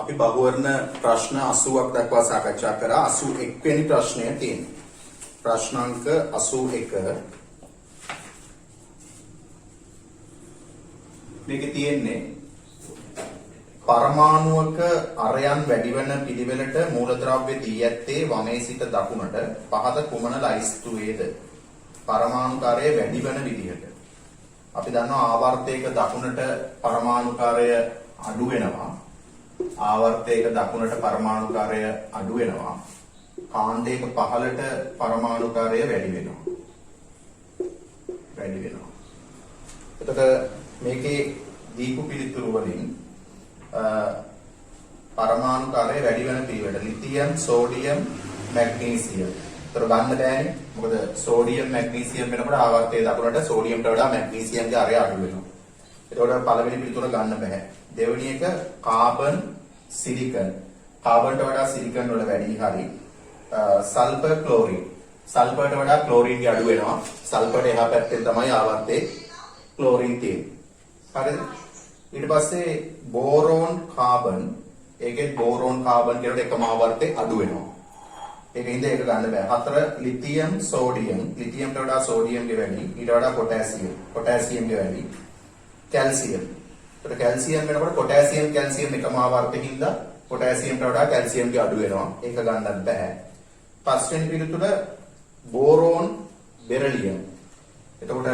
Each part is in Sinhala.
අපි බහුවර්ණ ප්‍රශ්න 80ක් දක්වා සාකච්ඡා කරා. 81 වෙනි ප්‍රශ්නය තියෙනවා. ප්‍රශ්නාංක 81. මේකේ තියෙන්නේ පරමාණුවක අරයන් වැඩිවන පිළිවෙලට මූලද්‍රව්‍ය දී ඇත්තේ වමේ සිට දකුණට පහත කුමන ලයිස්තුවේද? පරමාණුකාරය වැඩිවන විදිහට. අපි දන්නවා ආවර්තයක දකුණට පරමාණුකාරය අඩු වෙනවා. ආවර්තයක දකුණට පරමාණුකාරය අඩු වෙනවා. කාණ්ඩයක පහළට පරමාණුකාරය වැඩි වෙනවා. එතකොට මේකේ දීපු පිළිතුරු වලින් පරමාණුකාරය වැඩි වෙන පිළිවෙල ලිතියම්, සෝඩියම්, මැග්නීසියම්. ඒතර ගන්න බෑනේ. මොකද සෝඩියම්, මැග්නීසියම් වෙනකොට ආවර්තයේ දකුණට සෝඩියම්ට වඩා මැග්නීසියම්ගේ අරය අඩු වෙනවා. එතකොට පළවෙනි පිළිතුර ගන්න බෑ. දෙවෙනි එක කාබන්, සිලිකන්. කාබන්ට වඩා සිලිකන් වල වැඩි හරි. Sulphur, chlorine. සල්ෆර්ට වඩා ක්ලෝරින්ගේ අඩු වෙනවා. සල්ෆර්ට එහා පැත්තෙන් තමයි ආවර්තයේ ක්ලෝරින් තියෙන්නේ. හරිද? ඊට පස්සේ බෝරෝන්, කාබන්. ඒකේ බෝරෝන්, කාබන් කියනකොට එකම ආවර්තයේ අඩු වෙනවා. ඒකින්ද ඒක ගන්න බෑ. 4 ලිතියම්, සෝඩියම්. ලිතියම්ට වඩා සෝඩියම්ගේ වැඩි. ඊට වඩා පොටෑසියම්. පොටෑසියම්ගේ වැඩි. කැල්සියම්. ඒකට කැල්සියම් වෙනකොට පොටෑසියම්, කැල්සියම් එකම ආවර්තකින්ද පොටෑසියම්ට වඩා කැල්සියම්ගේ අඩු වෙනවා. ඒක ගන්නත් බෑ. පස්වෙනි පිළිතුර බෝරෝන්, බෙරිලියම්. එතකොට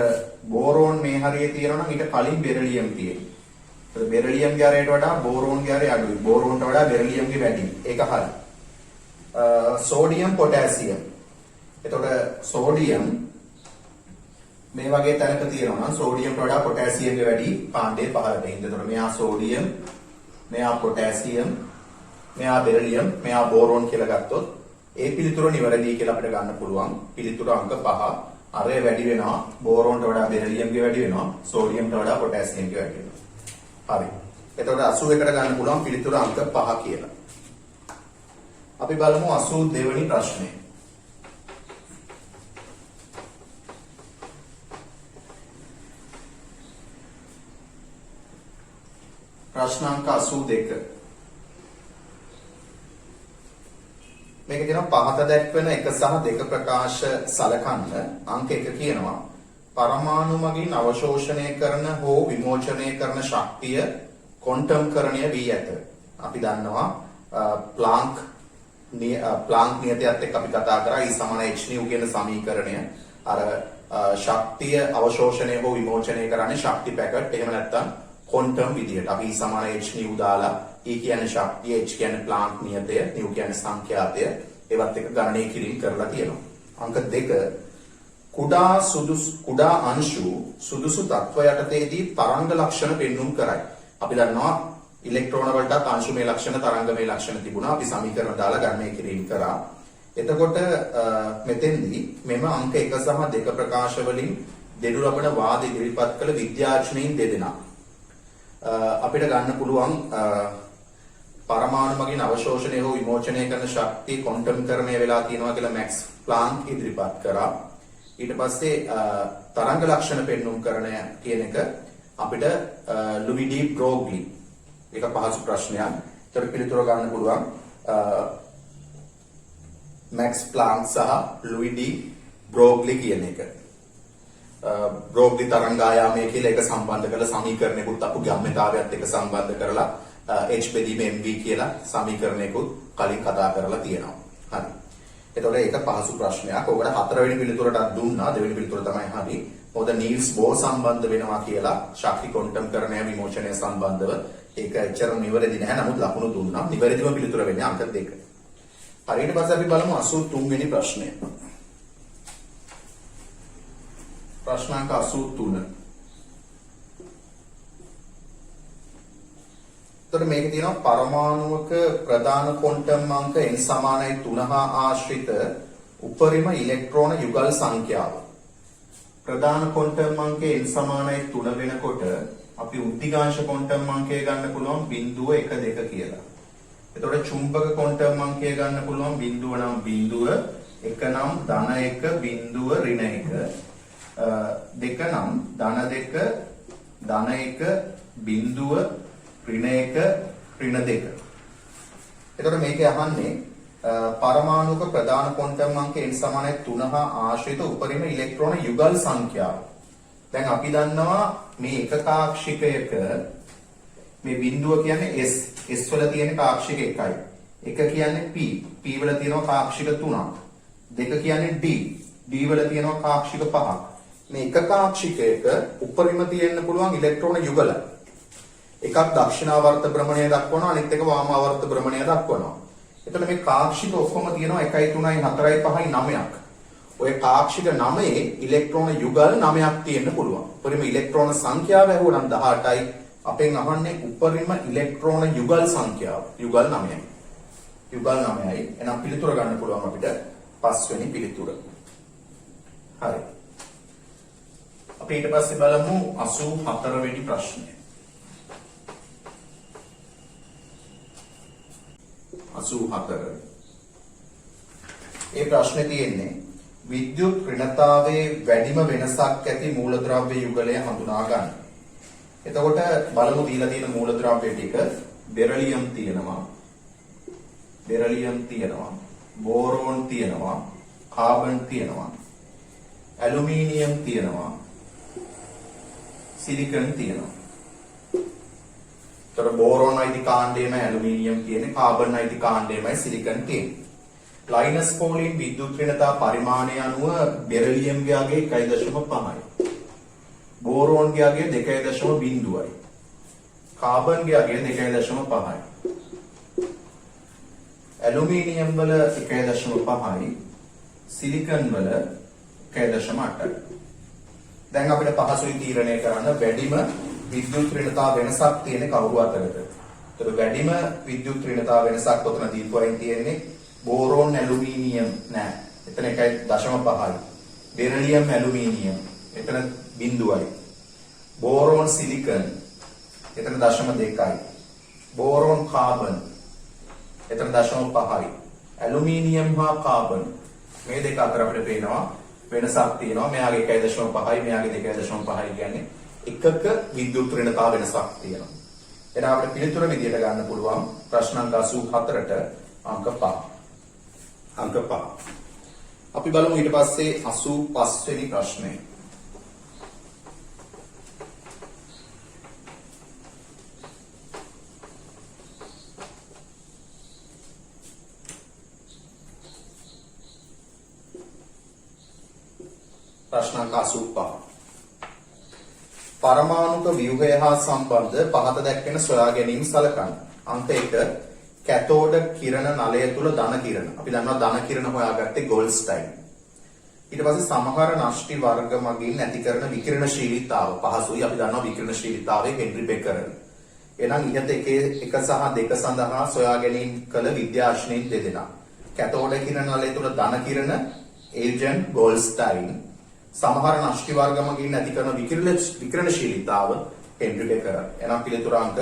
බෝරෝන් මේ හරියේ තියෙනවා නම් ඊට කලින් බෙරිලියම් තියෙනවා. ඒත් බෙරිලියම්ගේ අරයට වඩා බෝරෝන්ගේ අරය අඩුයි. බෝරෝන්ට වඩා බෙරිලියම්ගේ වැඩි. ඒක හරි. Sodium, potassium. එතකොට සෝඩියම් මේ වගේ තැනක තියෙනවා නම් සෝඩියම්ට වඩා පොටෑසියම්ගේ වැඩි කාණ්ඩයේ පහළට ඉන්න. එතකොට මෙයා සෝඩියම්, මෙයා පොටෑසියම්, මෙයා බෙරිලියම්, මෙයා බෝරෝන් කියලා ගත්තොත් ඒ පිළිතුර නිවැරදි කියලා අපිට ගන්න පුළුවන්. පිළිතුර අංක 5. අරය වැඩි වෙනවා. බෝරෝන්ට වඩා බෙරිලියම්ගේ වැඩි වෙනවා. සෝඩියම්ට වඩා පොටෑසියම්ගේ වැඩි වෙනවා. හරි. එතකොට 81ට ගන්න පුළුවන් පිළිතුර අංක 5 කියලා. අපි බලමු 82 වෙනි ප්‍රශ්නය. ප්‍රශ්නාංක 82. මේක කියනවා පහත දැක්වෙන එක සහ දෙක ප්‍රකාශ සලකන්න අංක 1 කියනවා පරමාණු මගින් අවශෝෂණය කරන හෝ විමෝචනය කරන ශක්තිය ක්වොන්ටම්කරණය වී ඇත. අපි දන්නවා ප්ලාන්ක් නියතයත් එක්ක අපි කතා කරා E = h nu කියන සමීකරණය. අර ශක්තිය අවශෝෂණය හෝ විමෝචනය කරන්නේ ශක්ති පැකට්. එහෙම නැත්නම් ක්වොන්ටම් විදියට. අපි E = h nu දාලා E කියන්නේ ශක්තිය, h කියන්නේ ප්ලාන්ක් නියතය, nu කියන්නේ සංඛ්‍යාතය. ඒවත් එක්ක ගණනය කිරීම කරලා තියෙනවා. අංක 2 කුඩා අංශු සුදුසු තත්ත්ව යටතේදී තරංග ලක්ෂණ පෙන්눔 කරයි. අපි දන්නවා ඉලෙක්ට්‍රෝන වලට අංශුමය ලක්ෂණ, තරංගමය ලක්ෂණ තිබුණා. අපි සමීකරණ දාලා ගණනය කිරීම කරා. එතකොට මෙතෙන්දී මෙම අංක 1 සහ 2 ප්‍රකාශ වලින් දෙනු ලබන වාද ඉදිරිපත් කළ විද්‍යාඥයින් දෙදෙනා අපිට ගන්න පුළුවන් පරමාණු මගින් අවශෝෂණය හෝ විමෝචනය කරන ශක්තිය ක්වොන්ටම්කරණය වෙලා තියෙනවා කියලා මැක්ස් ප්ලාන්ක් ඉදිරිපත් කරා. ඊට පස්සේ තරංග ලක්ෂණ පෙන්눔 කරන කියන එක අපිට ලුයි ඩී බ්‍රෝග්ලි. ඒක පහසු ප්‍රශ්නයක්. ඒතර පිළිතුර ගන්න පුළුවන් මැක්ස් ප්ලාන්ක් සහ ලුයි ඩී බ්‍රෝග්ලි කියන එක. බ්‍රෝග්ලි තරංගායාමය කියලා එක සම්බන්ධ කරලා සමීකරණයකුත් අපු ගම්මිතාවයත් එක්ක සම්බන්ධ කරලා h බෙදීම mv කියලා සමීකරණයකුත් කලින් කතා කරලා තියෙනවා. හරි. එතකොට ඒක පහසු ප්‍රශ්නයක්. ඔකට 4 වෙනි පිළිතුරටත් දුන්නා. දෙවෙනි පිළිතුර තමයි හරි. මොකද නීල්ස් බෝර් සම්බන්ධ වෙනවා කියලා ශක්ති ක්වොන්ටම්කරණය විමෝචනය සම්බන්ධව ඒක එච්චර නිවැරදි නැහැ. නමුත් ලකුණු දුන්නා. නිවැරදිම පිළිතුර වෙන්නේ අංක 2. හරි. ඊට පස්සේ අපි බලමු 83 වෙනි ප්‍රශ්නය. ප්‍රශ්නාංක 83. එතකොට මේකේ තියෙනවා පරමාණුවක ප්‍රධාන ක්වොන්ටම් අංක n = 3 හා ආශ්‍රිත උපරිම ඉලෙක්ට්‍රෝන යුගල් සංඛ්‍යාව. ප්‍රධාන ක්වොන්ටම් අංකය n = 3 වෙනකොට අපි උද්දිකාංශ ක්වොන්ටම් අංකය ගන්න පුළුවන් 0.12 කියලා. එතකොට චුම්බක ක්වොන්ටම් අංකය ගන්න පුළුවන් බිඳුව නම් බිඳුව, එක නම් ධන 1 බිඳුව ඍණ 1, දෙක නම් ධන 2 ධන 1 බිඳුව ඍණ 1 ඍණ 2. එතකොට මේකේ අහන්නේ පරමාණුක ප්‍රධාන ක්වොන්ටම් අංක n සමානයි 3 හා ආශ්‍රිත උපරිම ඉලෙක්ට්‍රෝන යුගල් සංඛ්‍යාව. දැන් අපි දන්නවා මේ එකකාක්ෂිකයක මේ බිඳුව කියන්නේ S. S වල තියෙන කාක්ෂික එකයි. එක කියන්නේ P. P වල තියෙනවා කාක්ෂික 3ක්. දෙක කියන්නේ D. D වල තියෙනවා කාක්ෂික 5ක්. මේ එකකාක්ෂිකයක උපරිම තියෙන්න පුළුවන් ඉලෙක්ට්‍රෝන යුගල. එකක් දක්ෂිණාවර්ත භ්‍රමණය දක්වනවා අනිත් එක වාමාවර්ත භ්‍රමණය දක්වනවා. එතකොට මේ කාක්ෂික ඔක්කොම තියෙනවා 1 3 4 5 9ක්. ඔය කාක්ෂික 9ේ ඉලෙක්ට්‍රෝන යුගල් 9ක් තියෙන්න පුළුවන්. උපරිම ඉලෙක්ට්‍රෝන සංඛ්‍යාව ඇහුවනම් 18යි. අපෙන් අහන්නේ උපරිම ඉලෙක්ට්‍රෝන යුගල් සංඛ්‍යාව. යුගල් 9යි. යුගල් 9යි. එහෙනම් පිළිතුර ගන්න පුළුවන් අපිට 5 වෙනි පිළිතුර. හරි. අපි ඊට පස්සේ බලමු 84 වෙනි ප්‍රශ්නය. 84. ඒ ප්‍රශ්නේ තියෙන්නේ විද්‍යුත් ඍණතාවයේ වැඩිම වෙනසක් ඇති මූලද්‍රව්‍ය යුගලය හඳුනා ගන්න. එතකොට බලමු දීලා තියෙන මූලද්‍රව්‍ය ටික බෙරිලියම් තියෙනවා. බෝරෝන් තියෙනවා. කාබන් තියෙනවා. ඇලුමිනියම් තියෙනවා. සිලිකන් තියෙනවා. තොර බෝරෝන් අයිති කාණ්ඩයමයි ඇලුමිනියම් තියෙන්නේ, කාබන් අයිති කාණ්ඩයමයි සිලිකන් තියෙන්නේ. ලයිනස් පෝලින් විද්‍යුත් ඍණතා පරිමාණය අනුව බෙරිලියම්ගේ අගේ 1.5යි. බෝරෝන්ගේ අගේ 2.0යි. කාබන්ගේ අගේ 2.5යි. ඇලුමිනියම් වල 1.5යි. සිලිකන් වල 1.8යි. දැන් අපිට පහසුයි තීරණය කරන්න වැඩිම විද්‍යුත් ඍණතා වෙනසක් තියෙන කවුරු අතරද? ඒතර වැඩිම විද්‍යුත් ඍණතා වෙනසක් උතන දීපුවයින් තියෙන්නේ බෝරෝන් ඇලුමිනියම් නෑ. එතන 1.5යි. බෙරිලියම් ඇලුමිනියම් එතන 0යි. බෝරෝන් සිලිකන් එතන 0.2යි. බෝරෝන් කාබන් එතන 0.5යි. ඇලුමිනියම් හා කාබන් මේ දෙක අතර අපිට පේනවා වෙනසක් තියෙනවා. මෙයාගේ 1.5යි මෙයාගේ 2.5යි කියන්නේ එකක විද්‍යුත් ඍණතා වෙනසක් තියෙනවා. එහෙනම් අපිට පිළිතුර විදියට ගන්න පුළුවන් ප්‍රශ්න අංක 84ට අංක 5. අංක 5. අපි බලමු ඊට පස්සේ 85 වෙනි ප්‍රශ්නය. ප්‍රශ්න අංක 85. පරමාණුක ව්‍යුහය හා සම්බන්ධ පහත දැක්වෙන සොයා ගැනීම සලකන්න. අංක 1 කැතෝඩ කිරණ නලය තුල ධන කිරණ. අපි දන්නවා ධන කිරණ හොයාගත්තේ ගෝල්ස්ටයින්. ඊට පස්සේ සමහර නෂ්ටි වර්ග මගින් ඇති කරන විකිරණශීලීතාව පහසුයි. අපි දන්නවා විකිරණශීලීතාවය හෙන්රි බෙකරල්. එහෙනම් ඉහත 1 සහ 2 සඳහා සොයා ගැනීම කළ විද්‍යාඥයින් දෙදෙනා. කැතෝඩ කිරණ නලය තුල ධන කිරණ ඒජන්ට් ගෝල්ස්ටයින්. සමහර නෂ්ටි වර්ග මගින් ඇති කරන විකිරණශීලීතාව හෙන්රි බෙකරල්. එහෙනම් පිළිතුර අංක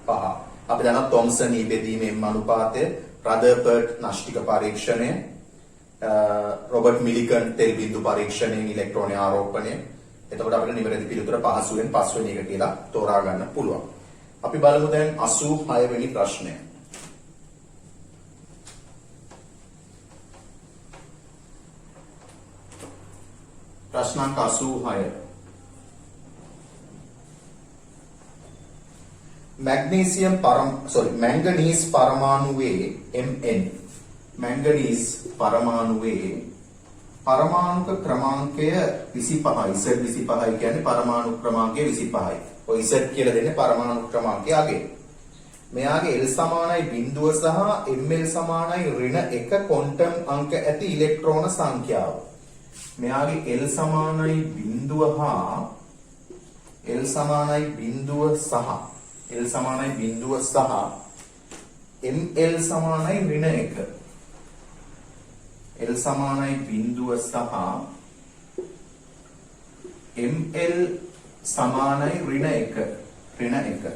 5. අපි දන්නවා තොම්සන් ඊබෙදීමේ අනුපාතය, රදර්ෆර්ඩ් නෂ්ටික පරීක්ෂණය, රොබර්ට් මිලිකන් තෙල් බිඳු පරීක්ෂණයෙන් ඉලෙක්ට්‍රෝන ආරෝපණය. එතකොට අපිට නිවැරදි පිළිතුර පහසුවෙන් 5 වෙනි එක කියලා තෝරා ගන්න පුළුවන්. අපි බලමු දැන් 86 වෙනි ප්‍රශ්නය. ප්‍රශ්න අංක 86. මැංගනීස් පරමාණුවේ Mn මැංගනීස් පරමාණුවේ පරමාණුක ක්‍රමාංකය 25යි. Z 25යි කියන්නේ පරමාණු ක්‍රමාංකය 25යි. ඔය Z කියලා දෙන්නේ පරමාණු ක්‍රමාංකය අගේ. මෙයාගේ L සමානයි 0 සහ Ml සමානයි -1 ක්වොන්ටම් අංක ඇති ඉලෙක්ට්‍රෝන සංඛ්‍යාව. මෙයාගේ L සමානයි 0 හා L සමානයි 0 සහ L සමානයි 0 සහ ML සමානයි -1. L සමානයි 0 සහ ML සමානයි -1.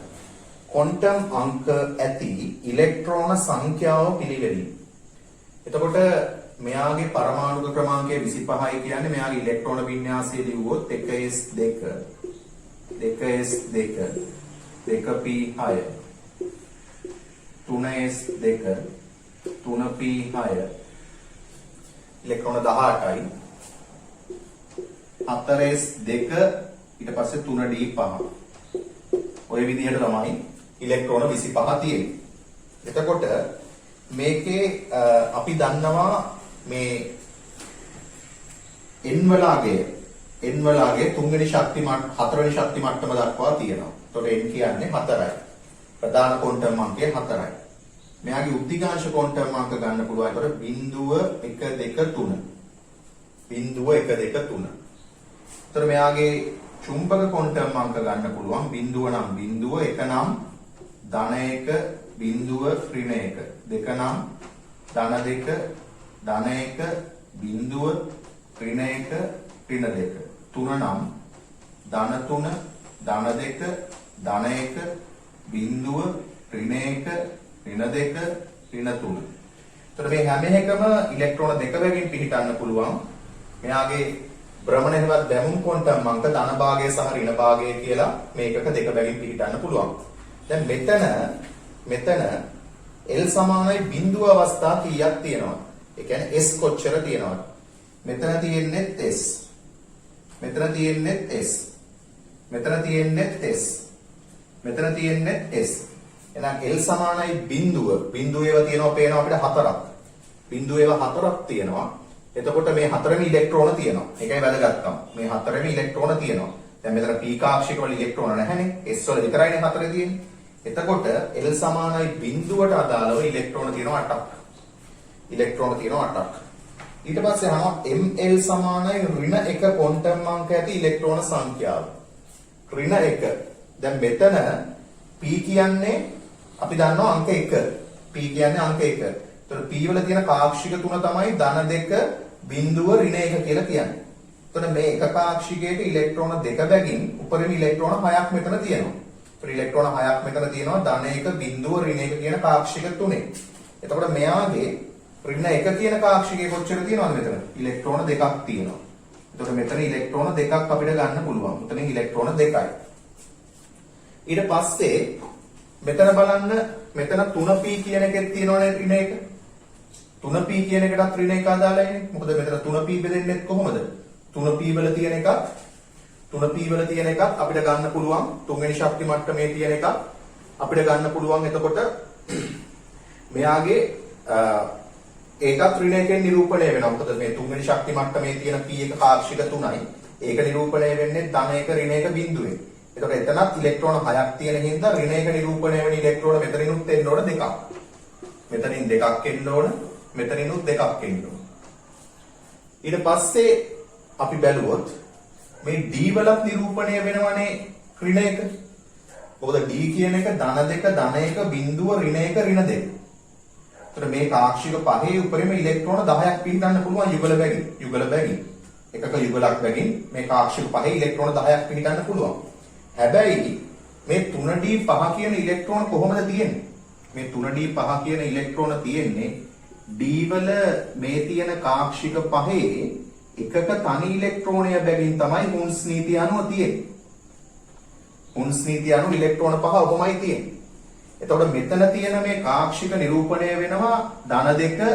ක්වොන්ටම් අංක ඇති ඉලෙක්ට්‍රෝන සංඛ්‍යාව පිළිගනිමු. එතකොට මෙයාගේ පරමාණුක ක්‍රමාංකය 25යි කියන්නේ මෙයාගේ ඉලෙක්ට්‍රෝන වින්‍යාසය ලිව්වොත් 1s2 2p6 3s2 3p6 ඉලෙක්ට්‍රෝන 18යි 4s2 ඊට පස්සේ 3d5 ඔය විදිහට තමයි ඉලෙක්ට්‍රෝන 25 තියෙන්නේ. එතකොට මේකේ අපි දන්නවා මේ n වල අගය තුන්වෙනි ශක්ති හතරවෙනි ශක්ති මට්ටම දක්වා තියෙනවා. එතකොට n කියන්නේ 4යි. ප්‍රධාන ක්වොන්ටම් අංකය 4යි. මෙයාගේ උද්දීඝාංශ ක්වොන්ටම් අංක ගන්න පුළුවන්. එතකොට 0.123. 0.123. එතකොට මෙයාගේ චුම්බක ක්වොන්ටම් අංක ගන්න පුළුවන්. බිඳුව නම් බිඳුව, එක නම් ධන 1, බිඳුව ඍණ 1, දෙක නම් ධන 2, ධන 1, බිඳුව ඍණ 1, ඍණ 2, තුන නම් ධන 3, ධන 2, ධන 1, බිඳුව ඍණ 1, ඍණ 2, ඍණ 3. එතකොට මේ හැම එකම ඉලෙක්ට්‍රෝන දෙක බැගින් පිහිටන්න පුළුවන්. මෙයාගේ භ්‍රමණ හෙවත් බැමුම් ක්වොන්ටම් අංක ධන භාගය සහ ඍණ භාගය කියලා මේකක දෙක බැගින් පිහිටන්න පුළුවන්. දැන් මෙතන L සමානයි බිඳුව අවස්ථා කීයක් තියෙනවද? ඒ කියන්නේ S කොච්චර තියෙනවද? මෙතන තියෙන්නේ S. මෙතන තියෙන්නේ S. මෙතන තියෙන්නේ S. මෙතන තියෙන්නේ S. එහෙනම් L සමානයි බිඳුව. බිඳුව ඒවා තියෙනවා පේනවා අපිට 4ක්. බිඳුව ඒවා 4ක් තියෙනවා. එතකොට මේ 4වෙනි ඉලෙක්ට්‍රෝන තියෙනවා. ඒකයි වැදගත්කම. මේ 4වෙනි ඉලෙක්ට්‍රෝන තියෙනවා. දැන් මෙතන p කාක්ෂික වල ඉලෙක්ට්‍රෝන නැහැනේ. s වල විතරයිනේ 4 තියෙන්නේ. එතකොට L සමානයි බිඳුවට අදාළව ඉලෙක්ට්‍රෝන තියෙනවා 8ක්. ඉලෙක්ට්‍රෝන තියෙනවා 8ක්. ඊට පස්සේ අහනවා ml සමානයි ඍණ 1 ක්වොන්ටම් අංක ඇති ඉලෙක්ට්‍රෝන සංඛ්‍යාව. ඍණ 1. දැන් මෙතන p කියන්නේ අපි දන්නවා අංක 1. p කියන්නේ අංක 1. එතකොට p වල තියෙන කාක්ෂික තුන තමයි ධන 2 බිඳුව ඍණ 1 කියලා කියන්නේ. එතකොට මේ එක කාක්ෂිකයක ඉලෙක්ට්‍රෝන දෙක බැගින් උපරිම ඉලෙක්ට්‍රෝන 6ක් මෙතන තියෙනවා. එතකොට ඉලෙක්ට්‍රෝන 6ක් මෙතන තියෙනවා ධන 1 බිඳුව ඍණ 1 කියන කාක්ෂික තුනේ. එතකොට මෙයාගේ ඍණ 1 කියන කාක්ෂිකයේ කොච්චර තියෙනවද මෙතන? ඉලෙක්ට්‍රෝන දෙකක් තියෙනවා. එතකොට මෙතන ඉලෙක්ට්‍රෝන දෙකක් අපිට ගන්න පුළුවන්. මෙතනින් ඉලෙක්ට්‍රෝන දෙකයි. ඊට පස්සේ මෙතන බලන්න මෙතන 3p කියන එකෙත් තියෙනවනේ ඍණ 1. 3p කියන එකටත් ඍණ 1 අදාළයිනේ. මොකද මෙතන 3p බෙදෙන්නේ කොහොමද? 3p වල තියෙන එකක් අපිට ගන්න පුළුවන් තුන්වෙනි ශක්ති මට්ටමේ තියෙන එකක් අපිට ගන්න පුළුවන්. එතකොට මෙයාගේ ඒකත් ඍණ 1 නිරූපණය වෙනවා. මොකද මේ තුන්වෙනි ශක්ති මට්ටමේ තියෙන p එක කාක්ෂික 3යි. ඒක නිරූපණය වෙන්නේ ධන 1 ඍණ 1 බිඳුවේ. එතකොට එතනත් ඉලෙක්ට්‍රෝන 6ක් තියෙන හින්දා ඍණ 1 නිරූපණය වෙන ඉලෙක්ට්‍රෝන මෙතනිනුත් එන්න ඕන දෙකක්. මෙතනින් දෙකක් එන්න ඕන, මෙතනිනුත් දෙකක් එන්න ඕන. ඊට පස්සේ අපි බැලුවොත් මේ d වලත් නිරූපණය වෙනවනේ ඍණ 1. මොකද d කියන එක ධන 2 ධන 1 බිඳුව ඍණ 1 ඍණ 2. එතකොට මේ කාක්ෂික පහේ උපරිම ඉලෙක්ට්‍රෝන 10ක් පිහිටන්න පුළුවන් යුගල බැගින්. එකක යුගලක් බැගින් මේ කාක්ෂික පහේ ඉලෙක්ට්‍රෝන 10ක් පිහිටන්න පුළුවන්. හැබැයි මේ 3d5 කියන ඉලෙක්ට්‍රෝන කොහොමද තියෙන්නේ? මේ 3d5 කියන ඉලෙක්ට්‍රෝන තියෙන්නේ d වල මේ තියෙන කාක්ෂික පහේ එකක තනි ඉලෙක්ට්‍රෝනය බැගින් තමයි හුන්ස් නීතිය අනුව තියෙන්නේ. හුන්ස් නීතිය අනුව ඉලෙක්ට්‍රෝන පහ ඔබමයි තියෙන්නේ. එතකොට මෙතන තියෙන මේ කාක්ෂික නිරූපණය වෙනවා ධන 2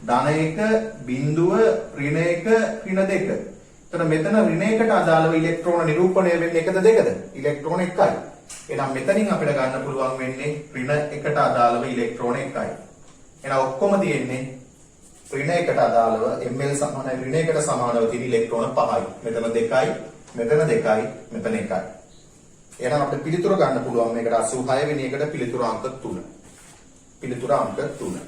ධන 1 බිඳුව ඍණ 1 ඍණ 2. එතන මෙතන ඍණ 1ට අදාළව ඉලෙක්ට්‍රෝන නිරූපණය වෙන්නේ එකද දෙකද? ඉලෙක්ට්‍රෝන 1යි. එහෙනම් මෙතනින් අපිට ගන්න පුළුවන් වෙන්නේ ඍණ 1ට අදාළව ඉලෙක්ට්‍රෝන 1යි. එහෙනම් ඔක්කොම තියෙන්නේ ඍණ 1ට අදාළව ml සමානයි ඍණ 1ට සමානව තියෙන ඉලෙක්ට්‍රෝන 5යි. මෙතන 2යි, මෙතන 2යි, මෙතන 1යි. එහෙනම් අපිට පිළිතුර ගන්න පුළුවන් මේකට 86 වෙනි එකට පිළිතුර අංක 3. පිළිතුර අංක 3.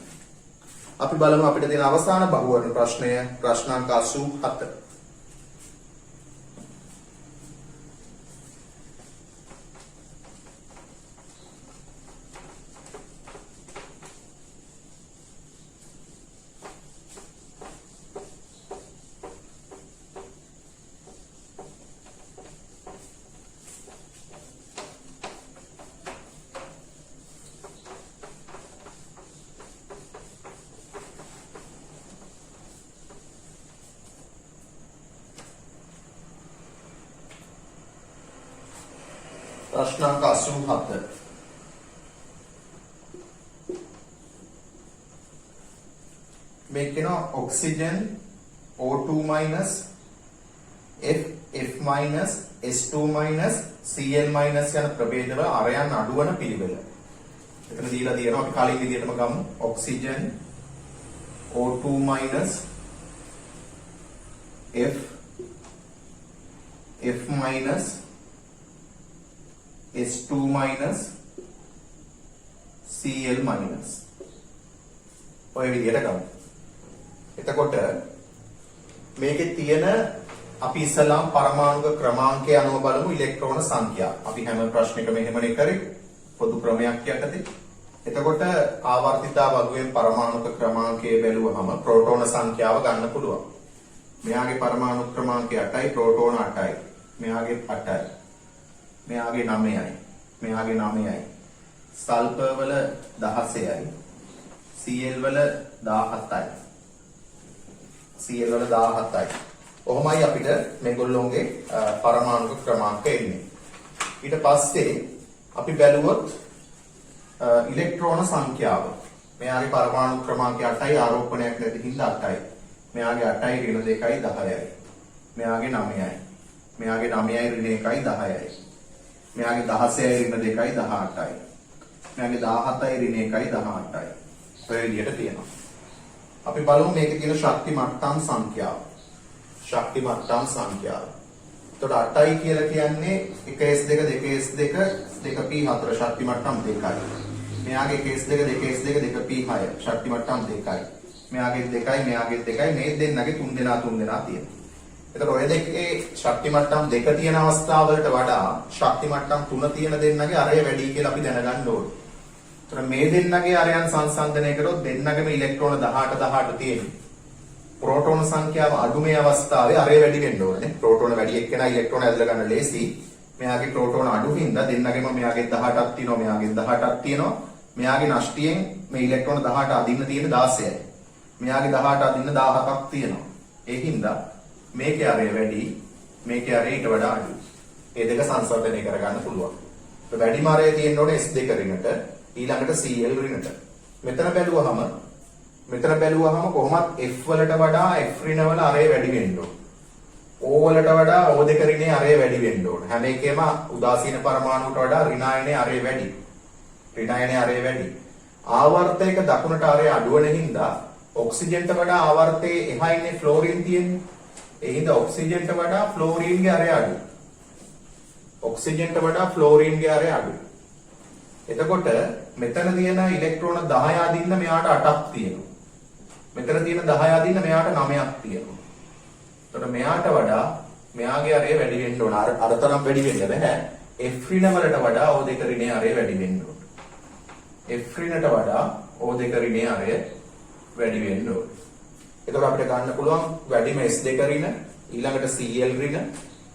අපි බලමු අපිට දෙන අවසාන බහුවර්ණ ප්‍රශ්නය ප්‍රශ්න අංක 87. प्रश्न अंक 87 මේක කියනවා oxygen O2 minus F minus S2 minus Cl minus යන ප්‍රභේදවල අරයන් අඩුවන පිළිවෙල. එතන දීලා තියෙනවා අපි කලින් විදිහටම ගමු. Oxygen O2 minus F minus S2 minus Cl minus. ඔය විදිහට ගමු. එතකොට මේකේ තියෙන අපි ඉස්සලාම් පරමාණුක ක්‍රමාංකය අනුව බලමු ඉලෙක්ට්‍රෝන සංඛ්‍යා. අපි හැම ප්‍රශ්නෙකම එහෙමනේ කරේ පොදු ක්‍රමයක් යටතේ. එතකොට ආවර්තිතා වගුවෙන් පරමාණුක ක්‍රමාංකය බැලුවහම ප්‍රෝටෝන සංඛ්‍යාව ගන්න පුළුවන්. මෙයාගේ පරමාණු ක්‍රමාංකය 8යි, ප්‍රෝටෝන 8යි. මෙයාගේ 8යි. මෙයාගේ 9යි. මෙයාගේ 9යි. සල්ෆර් වල 16යි. Cl වල 17යි. Cl වල 17යි. ඔහොමයි අපිට මේගොල්ලෝගේ පරමාණු ක්‍රමාංක එන්නේ. ඊට පස්සේ අපි බැලුවොත් ඉලෙක්ට්‍රෝන සංඛ්‍යාව. මෙයාගේ පරමාණු ක්‍රමාංකය 8යි, ආරෝපණයක් නැති හින්දා 8යි. මෙයාගේ 8යි ඍණ 2යි 10යි. මෙයාගේ 9යි. මෙයාගේ 9යි ඍණ 1යි 10යි. මෙයාගේ 16යි ඍණ 2යි 18යි. මෙයාගේ 17යි ඍණ 1යි 18යි. ඔය විදිහට තියෙනවා. අපි බලමු මේකේ තියෙන ශක්ති මට්ටම් සංඛ්‍යාව. ශක්ති මට්ටම් සංඛ්‍යාව. එතකොට 8යි කියලා කියන්නේ 1s2 2s2 2p4 ශක්ති මට්ටම් 2යි. මෙයාගේ 1s2 2s2 2p6 ශක්ති මට්ටම් 2යි. මෙයාගේ 2යි මෙයාගේ 2යි මේ දෙන්නගේ 3 දෙනා තියෙනවා. එතකොට ඔය දෙකේ ශක්ති මට්ටම් 2 තියෙන අවස්ථාවලට වඩා ශක්ති මට්ටම් 3 තියෙන දෙන්නගේ අරය වැඩි කියලා අපි දැනගන්න ඕනේ. එතකොට මේ දෙන්නගේ අරයන් සංසන්දනය කරොත් දෙන්නගේම ඉලෙක්ට්‍රෝන 18 18 තියෙනවා. ප්‍රෝටෝන සංඛ්‍යාව අඩු මේ අවස්ථාවේ අරය වැඩි වෙන්න ඕනේ. ප්‍රෝටෝන වැඩි එක්කෙනා ඉලෙක්ට්‍රෝන ඇදලා ගන්න ලේසි. මෙයාගේ ප්‍රෝටෝන අඩු හින්දා දෙන්නගෙම මෙයාගේ 18ක් තියෙනවා, මෙයාගේ 18ක් තියෙනවා. මෙයාගේ නෂ්ටියෙන් මේ ඉලෙක්ට්‍රෝන 18 අදින්න තියෙන 16යි. මෙයාගේ 18 අදින්න 17ක් තියෙනවා. ඒ හින්දා මේකේ අරය වැඩි, මේකේ අරය ඊට වඩා අඩුයි. මේ දෙක සංසන්දනය කරගන්න පුළුවන්. ඒ වැඩිම අරය තියෙන්න ඕනේ S2 රිනට, ඊළඟට Cl රිනට. මෙතන බැලුවහම කොහොමත් F වලට වඩා F රින වල අරය වැඩි වෙන්න ඕන. O වලට වඩා O2 රිනේ අරය වැඩි වෙන්න ඕන. හැම එකෙම උදාසීන පරමාණුවට වඩා ඍණායනයේ අරය වැඩි. ආවර්තයක දකුණට අරය අඩු වෙන හින්දා ඔක්සිජන්ට වඩා ආවර්තයේ එහා ඉන්නේ ෆ්ලෝරින් තියෙන්නේ. ඒ හින්දා ඔක්සිජන්ට වඩා ෆ්ලෝරින්ගේ අරය අඩුයි. එතකොට මෙතන තියෙන ඉලෙක්ට්‍රෝන 10 අදින්න මෙයාට 8ක් තියෙනවා. මෙතන තියෙන 10 අදින්න මෙයාට 9ක් තියෙනවා. එතකොට මෙයාට වඩා මෙයාගේ අරය වැඩි වෙන්න ඕන. අර තරම් වැඩි වෙන්න බෑ. F ඍණ වලට වඩා O2 ඍණයේ අරය වැඩි වෙන්න ඕන. F ඍණට වඩා O2 ඍණයේ අරය වැඩි වෙන්න ඕන. එතකොට අපිට ගන්න පුළුවන් වැඩිම S2 ඍණ, ඊළඟට Cl ඍණ,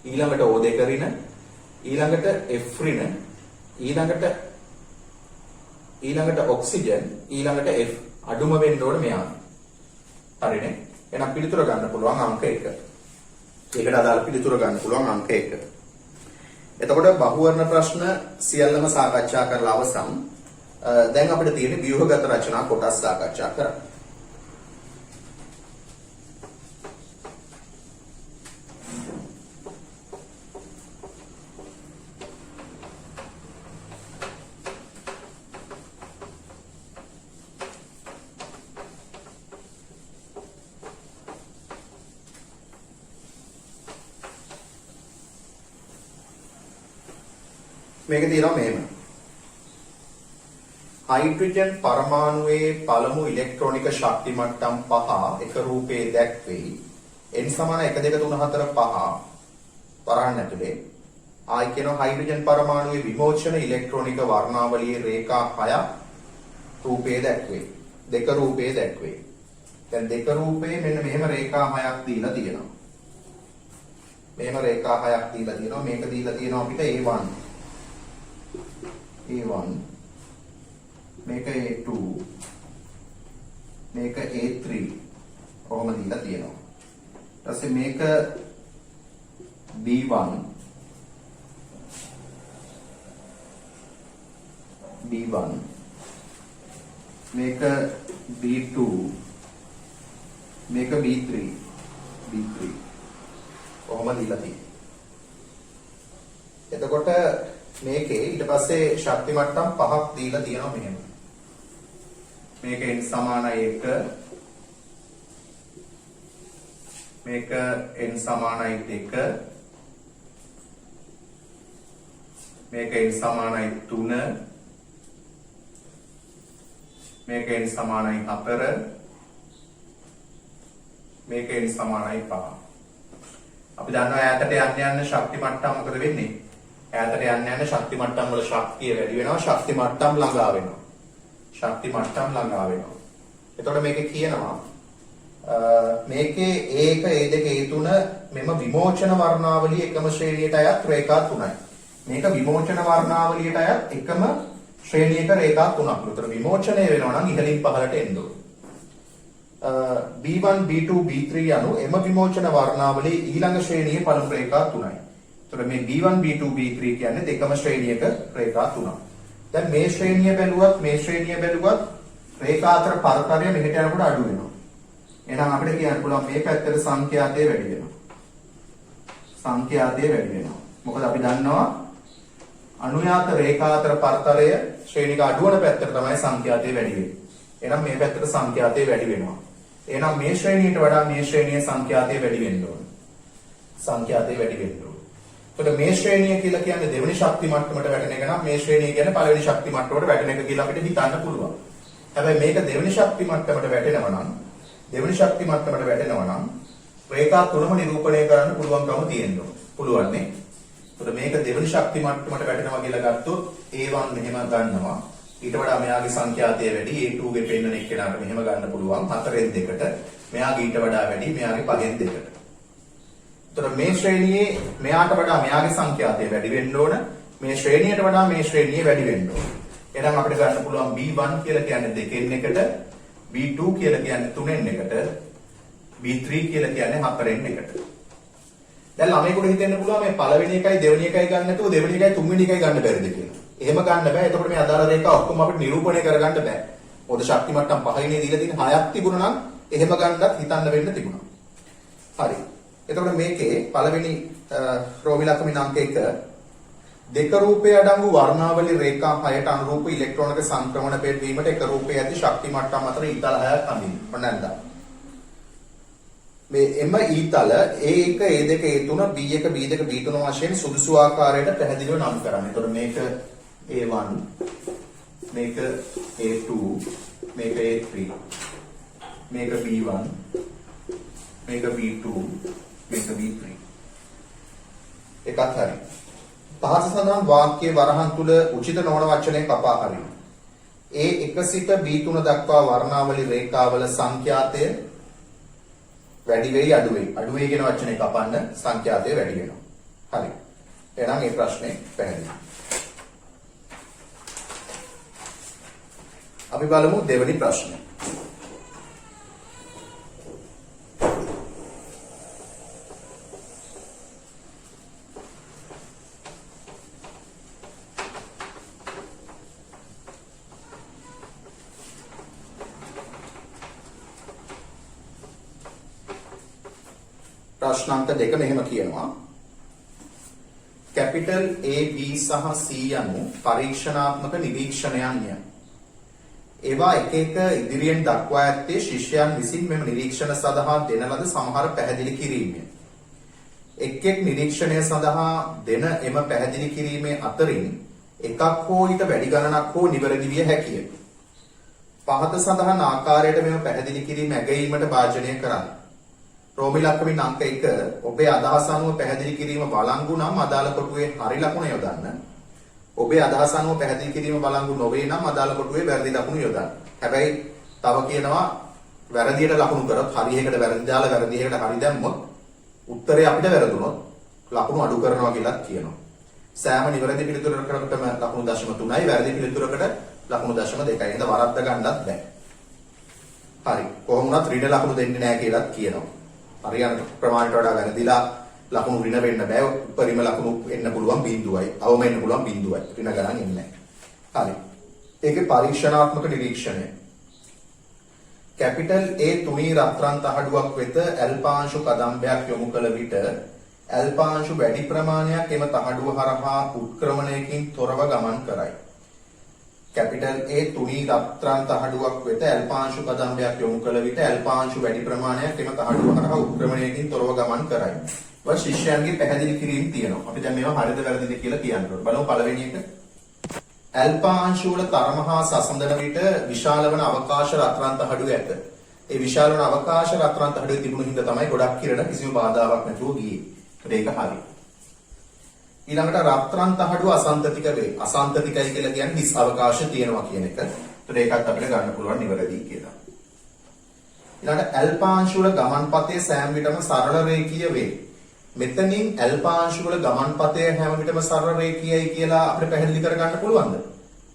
ඊළඟට O2 ඍණ, ඊළඟට F ඍණ, ඊළඟට ඔක්සිජන්, ඊළඟට F අඩුම වෙන්න ඕන මෙයා. හරිනේ. එහෙනම් පිළිතුර ගන්න පුළුවන් අංක 1. ඒකට අදාළ පිළිතුර ගන්න පුළුවන් අංක 1. එතකොට බහුවර්ණ ප්‍රශ්න සියල්ලම සාකච්ඡා කරලා අවසන්. දැන් අපිට තියෙන්නේ ව්‍යුහගත රචනා කොටස් සාකච්ඡා කරන්න. මේක තියෙනවා මෙහෙම. හයිඩ්‍රජන් පරමාණුවේ පළමු ඉලෙක්ට්‍රොනික ශක්ති මට්ටම් 5 එක රූපයේ දැක්වෙයි. n = 1 2 3 4 5 තරහන් ඇතුලේ. ආයි කියනවා හයිඩ්‍රජන් පරමාණුවේ විමෝචන ඉලෙක්ට්‍රොනික වර්ණාවලියේ රේඛා 6ක් රූපයේ දැක්වෙයි. දෙක රූපයේ දැක්වෙයි. දැන් දෙක රූපයේ මෙන්න මෙහෙම රේඛා 6ක් දීලා තියෙනවා. මේක දීලා තියෙනවා අපිට A1. මේක A2, මේක A3 ඔහොම දීලා තියෙනවා. ඊට පස්සේ මේක B1, මේක B2, මේක B3 කොහොම දීලා තියෙන්නේ. එතකොට මේකේ ඊට පස්සේ ශක්ති මට්ටම් පහක් දීලා තියෙනවා මෙහෙම. මේක n සමානයි 1, මේක n සමානයි 2, මේක n සමානයි 3, මේක n සමානයි 4, මේක n සමානයි 5. අපි දන්නවා ඈතට යන්න ශක්ති මට්ටම් මොකද වෙන්නේ? ඈතට යන්න ශක්ති මට්ටම් වල ශක්තිය වැඩි වෙනවා, ශක්ති මට්ටම් ළඟා වෙනවා. ශක්ති මට්ටම් ළඟා වෙනවා. එතකොට මේකේ කියනවා මේකේ A1 A2 A3 මෙම විමෝචන වර්ණාවලිය එකම ශ්‍රේණියට අයත් රේඛා 3යි. මේක විමෝචන වර්ණාවලියට අයත් එකම ශ්‍රේණියක රේඛා 3ක්. උතර විමෝචනය වෙනවා නම් ඉහළින් පහළට එන්න ඕනේ. B1 B2 B3 යනු එම විමෝචන වර්ණාවලියේ ඊළඟ ශ්‍රේණියේ පළමු රේඛා 3යි. එතකොට මේ B1 B2 B3 කියන්නේ දෙකම ශ්‍රේණියක රේඛා 3ක්. දැන් මේ ශ්‍රේණිය බැලුවත් මේ ශ්‍රේණිය බැලුවත් රේඛා අතර පරතරය මෙහෙට යනකොට අඩු වෙනවා. එහෙනම් අපිට කියන්න පුළුවන් මේ පැත්තට සංඛ්‍යාතය වැඩි වෙනවා. සංඛ්‍යාතය වැඩි වෙනවා. මොකද අපි දන්නවා අනුයාත රේඛා අතර පරතරය ශ්‍රේණික අඩු වෙන පැත්තට තමයි සංඛ්‍යාතය වැඩි වෙන්නේ. එහෙනම් මේ පැත්තට සංඛ්‍යාතය වැඩි වෙනවා. එහෙනම් මේ ශ්‍රේණියට වඩා මේ ශ්‍රේණියේ සංඛ්‍යාතය වැඩි වෙන්න ඕනේ. සංඛ්‍යාතය වැඩි වෙන්න ඕනේ. එතකොට මේ ශ්‍රේණිය කියලා කියන්නේ දෙවෙනි ශක්ති මට්ටමට වැටෙන එක නම් මේ ශ්‍රේණිය කියන්නේ පළවෙනි ශක්ති මට්ටමට වැටෙන එක කියලා අපිට හිතන්න පුළුවන්. හැබැයි මේක දෙවෙනි ශක්ති මට්ටමට වැටෙනවා නම් රේඛා තුනම නිරූපණය කරන්න පුළුවන්කම තියෙනවා. පුළුවන් නේ. එතකොට මේක දෙවෙනි ශක්ති මට්ටමට වැටෙනවා කියලා ගත්තොත් A1 මෙහෙම ගන්නවා. ඊට වඩා මෙයාගේ සංඛ්‍යාතය වැඩි A2 ගේ පෙන්නන එක්කෙනාට මෙහෙම ගන්න පුළුවන් 4න් 2ට. මෙයාගේ ඊට වඩා වැඩි මෙයාගේ 5න් 2ට. එතකොට මේ ශ්‍රේණියේ මෙයාට වඩා මෙයාගේ සංඛ්‍යාතය වැඩි වෙන්න ඕන. මේ ශ්‍රේණියට වඩා මේ ශ්‍රේණිය වැඩි වෙන්න ඕන. එහෙනම් අපිට ගන්න පුළුවන් B1 කියලා කියන්නේ 2න් 1ට, B2 කියලා කියන්නේ 3න් 1ට, B3 කියලා කියන්නේ 4න් 1ට. දැන් ළමයිකට හිතෙන්න පුළුවන් මේ පළවෙනි එකයි දෙවෙනි එකයි ගන්න නැතුව දෙවෙනි එකයි තුන්වෙනි එකයි ගන්න බැරිද කියලා. එහෙම ගන්න බෑ. එතකොට මේ අදාළ රේඛා ඔක්කොම අපිට නිරූපණය කරගන්න බෑ. මොකද ශක්ති මට්ටම් 5යිනේ දීලා තියෙන 6ක් තිබුණා නම් එහෙම ගන්නත් හිතන්න වෙන්න තිබුණා. හරි. එතකොට මේකේ පළවෙනි රෝමිලකමින් අංක 1 දෙක රූපයේ අඩංගු වර්ණාවලි රේඛා 6ට අනුරූප ඉලෙක්ට්‍රෝනික සංක්‍රමණ පෙරවීමට එක රූපයේ ඇති ශක්ති මට්ටම් අතර ඊතල 6ක් අඳින්න. ඔන්නන්ද. මේ එම ඊතල A1 A2 A3 B1 B2 B3 වශයෙන් සුදුසු ආකාරයට පැහැදිලිව නම් කරන්න. එතකොට මේක A1 මේක A2 මේක A3 මේක B1 මේක B2 මේක B3 එකත් හරි. පහත සඳහන් වාක්‍යයේ වරහන් තුල උචිත නොවන වචනය කපා හරින්න. A1 සිට B3 දක්වා වර්ණාවලි රේඛාවල සංඛ්‍යාතය වැඩි වෙයි අඩු වෙයි. අඩු වෙයි කියන වචනේ කපන්න සංඛ්‍යාතය වැඩි වෙනවා. හරි. එහෙනම් මේ ප්‍රශ්නේ පැහැදිලි. අපි බලමු දෙවෙනි ප්‍රශ්නේ. ප්‍රශ්නාන්ත දෙක මෙහෙම කියනවා. කැපිටල් A B සහ C යනු පරීක්ෂණාත්මක නිරීක්ෂණයන්ය. ඒවා එක එක ඉදිරියෙන් දක්වා ඇත්තේ ශිෂ්‍යයන් විසින් මෙම නිරීක්ෂණ සඳහා දෙන ලද සමහර පැහැදිලි කිරීමය. එක් එක් නිරීක්ෂණය සඳහා දෙන එම පැහැදිලි කිරීමේ අතරින් එකක් හෝ ඊට වැඩි ගණනක් හෝ නිවැරදි විය හැකිය. පහත සඳහන් ආකාරයට මෙම පැහැදිලි කිරීම ඇගයීමට භාජනය කරන්න. රෝමිලක්කමින් අංක 1 ඔබේ අදහස අනුව පැහැදිලි කිරීම බලංගු නම් අදාළ කොටුවේ හරි ලකුණ යොදන්න. ඔබේ අදහස අනුව පැහැදිලි කිරීම බලංගු නොවේ නම් අදාළ කොටුවේ වැරදි ලකුණු යොදන්න. හැබැයි තව කියනවා වැරදියට ලකුණු කරොත් හරි එකකට වැරදි දාලා වැරදි එකකට හරි දැම්මොත් උත්තරේ අපිට වැරදුනොත් ලකුණු අඩු කරනවා කියලා කියනවා. සෑම නිවැරදි පිළිතුරකටම ලකුණු 0.3යි වැරදි පිළිතුරකට ලකුණු 0.2යි. එහෙනම් වරද්ද ගන්නත් බෑ. හරි. කොහොම වුණත් ඍණ ලකුණු දෙන්නේ නැහැ කියලා කියනවා. හරියන ප්‍රමාණයට වඩා වැරදිලා ලකුණු ඍණ වෙන්න බෑ. උපරිම ලකුණු එන්න පුළුවන් බිඳුවයි. අවම එන්න පුළුවන් බිඳුවයි. ඍණ ගණන් එන්නේ නැහැ. හරි. ඒකේ පරීක්ෂණාත්මක නිරීක්ෂණය. කැපිටල් A තුනී රත්රන් තහඩුවක් වෙත ඇල්පාංශු කදම්බයක් යොමු කළ විට ඇල්පාංශු වැඩි ප්‍රමාණයක් එම තහඩුව හරහා උත්ක්‍රමණයකින් තොරව ගමන් කරයි. කැපිටල් A තුනී රත්රන් තහඩුවක් වෙත ඇල්පාංශු කදම්බයක් යොමු කළ විට ඇල්පාංශු වැඩි ප්‍රමාණයක් එම තහඩුව හරහා උත්ක්‍රමණයකින් තොරව ගමන් කරයි. ඔය ශිෂ්‍යයන්ගේ පැහැදිලි කිරීම තියෙනවා. අපි දැන් මේවා හරිද වැරදිද කියලා කියන්න ඕනේ. බලමු පළවෙනි එක. ඇල්පාංශු වල තරම හා සසඳන විට විශාල වන අවකාශ රත්රන් තහඩුව ඇත. ඒ විශාල වන අවකාශ රත්රන් තහඩුවේ තිබුණු හින්දා තමයි ගොඩක් කිරණ කිසිම බාධාවක් නැතුව ගියේ. ඒක හරි. ඊළඟට රත්රන් තහඩුව අසන්තතික වේ. අසන්තතිකයි කියලා කියන්නේ හිස් අවකාශ තියෙනවා කියන එක. ඒතර ඒකත් අපිට ගන්න පුළුවන් නිවැරදි කියලා. ඊළඟට ඇල්පාංශු වල ගමන්පතේ සෑම විටම සරල රේඛීය වේ. මෙතනින් ඇල්පාංශු වල ගමන්පතේ හැම විටම සරල රේඛීයයි කියලා අපිට පැහැදිලි කරගන්න පුළුවන්ද?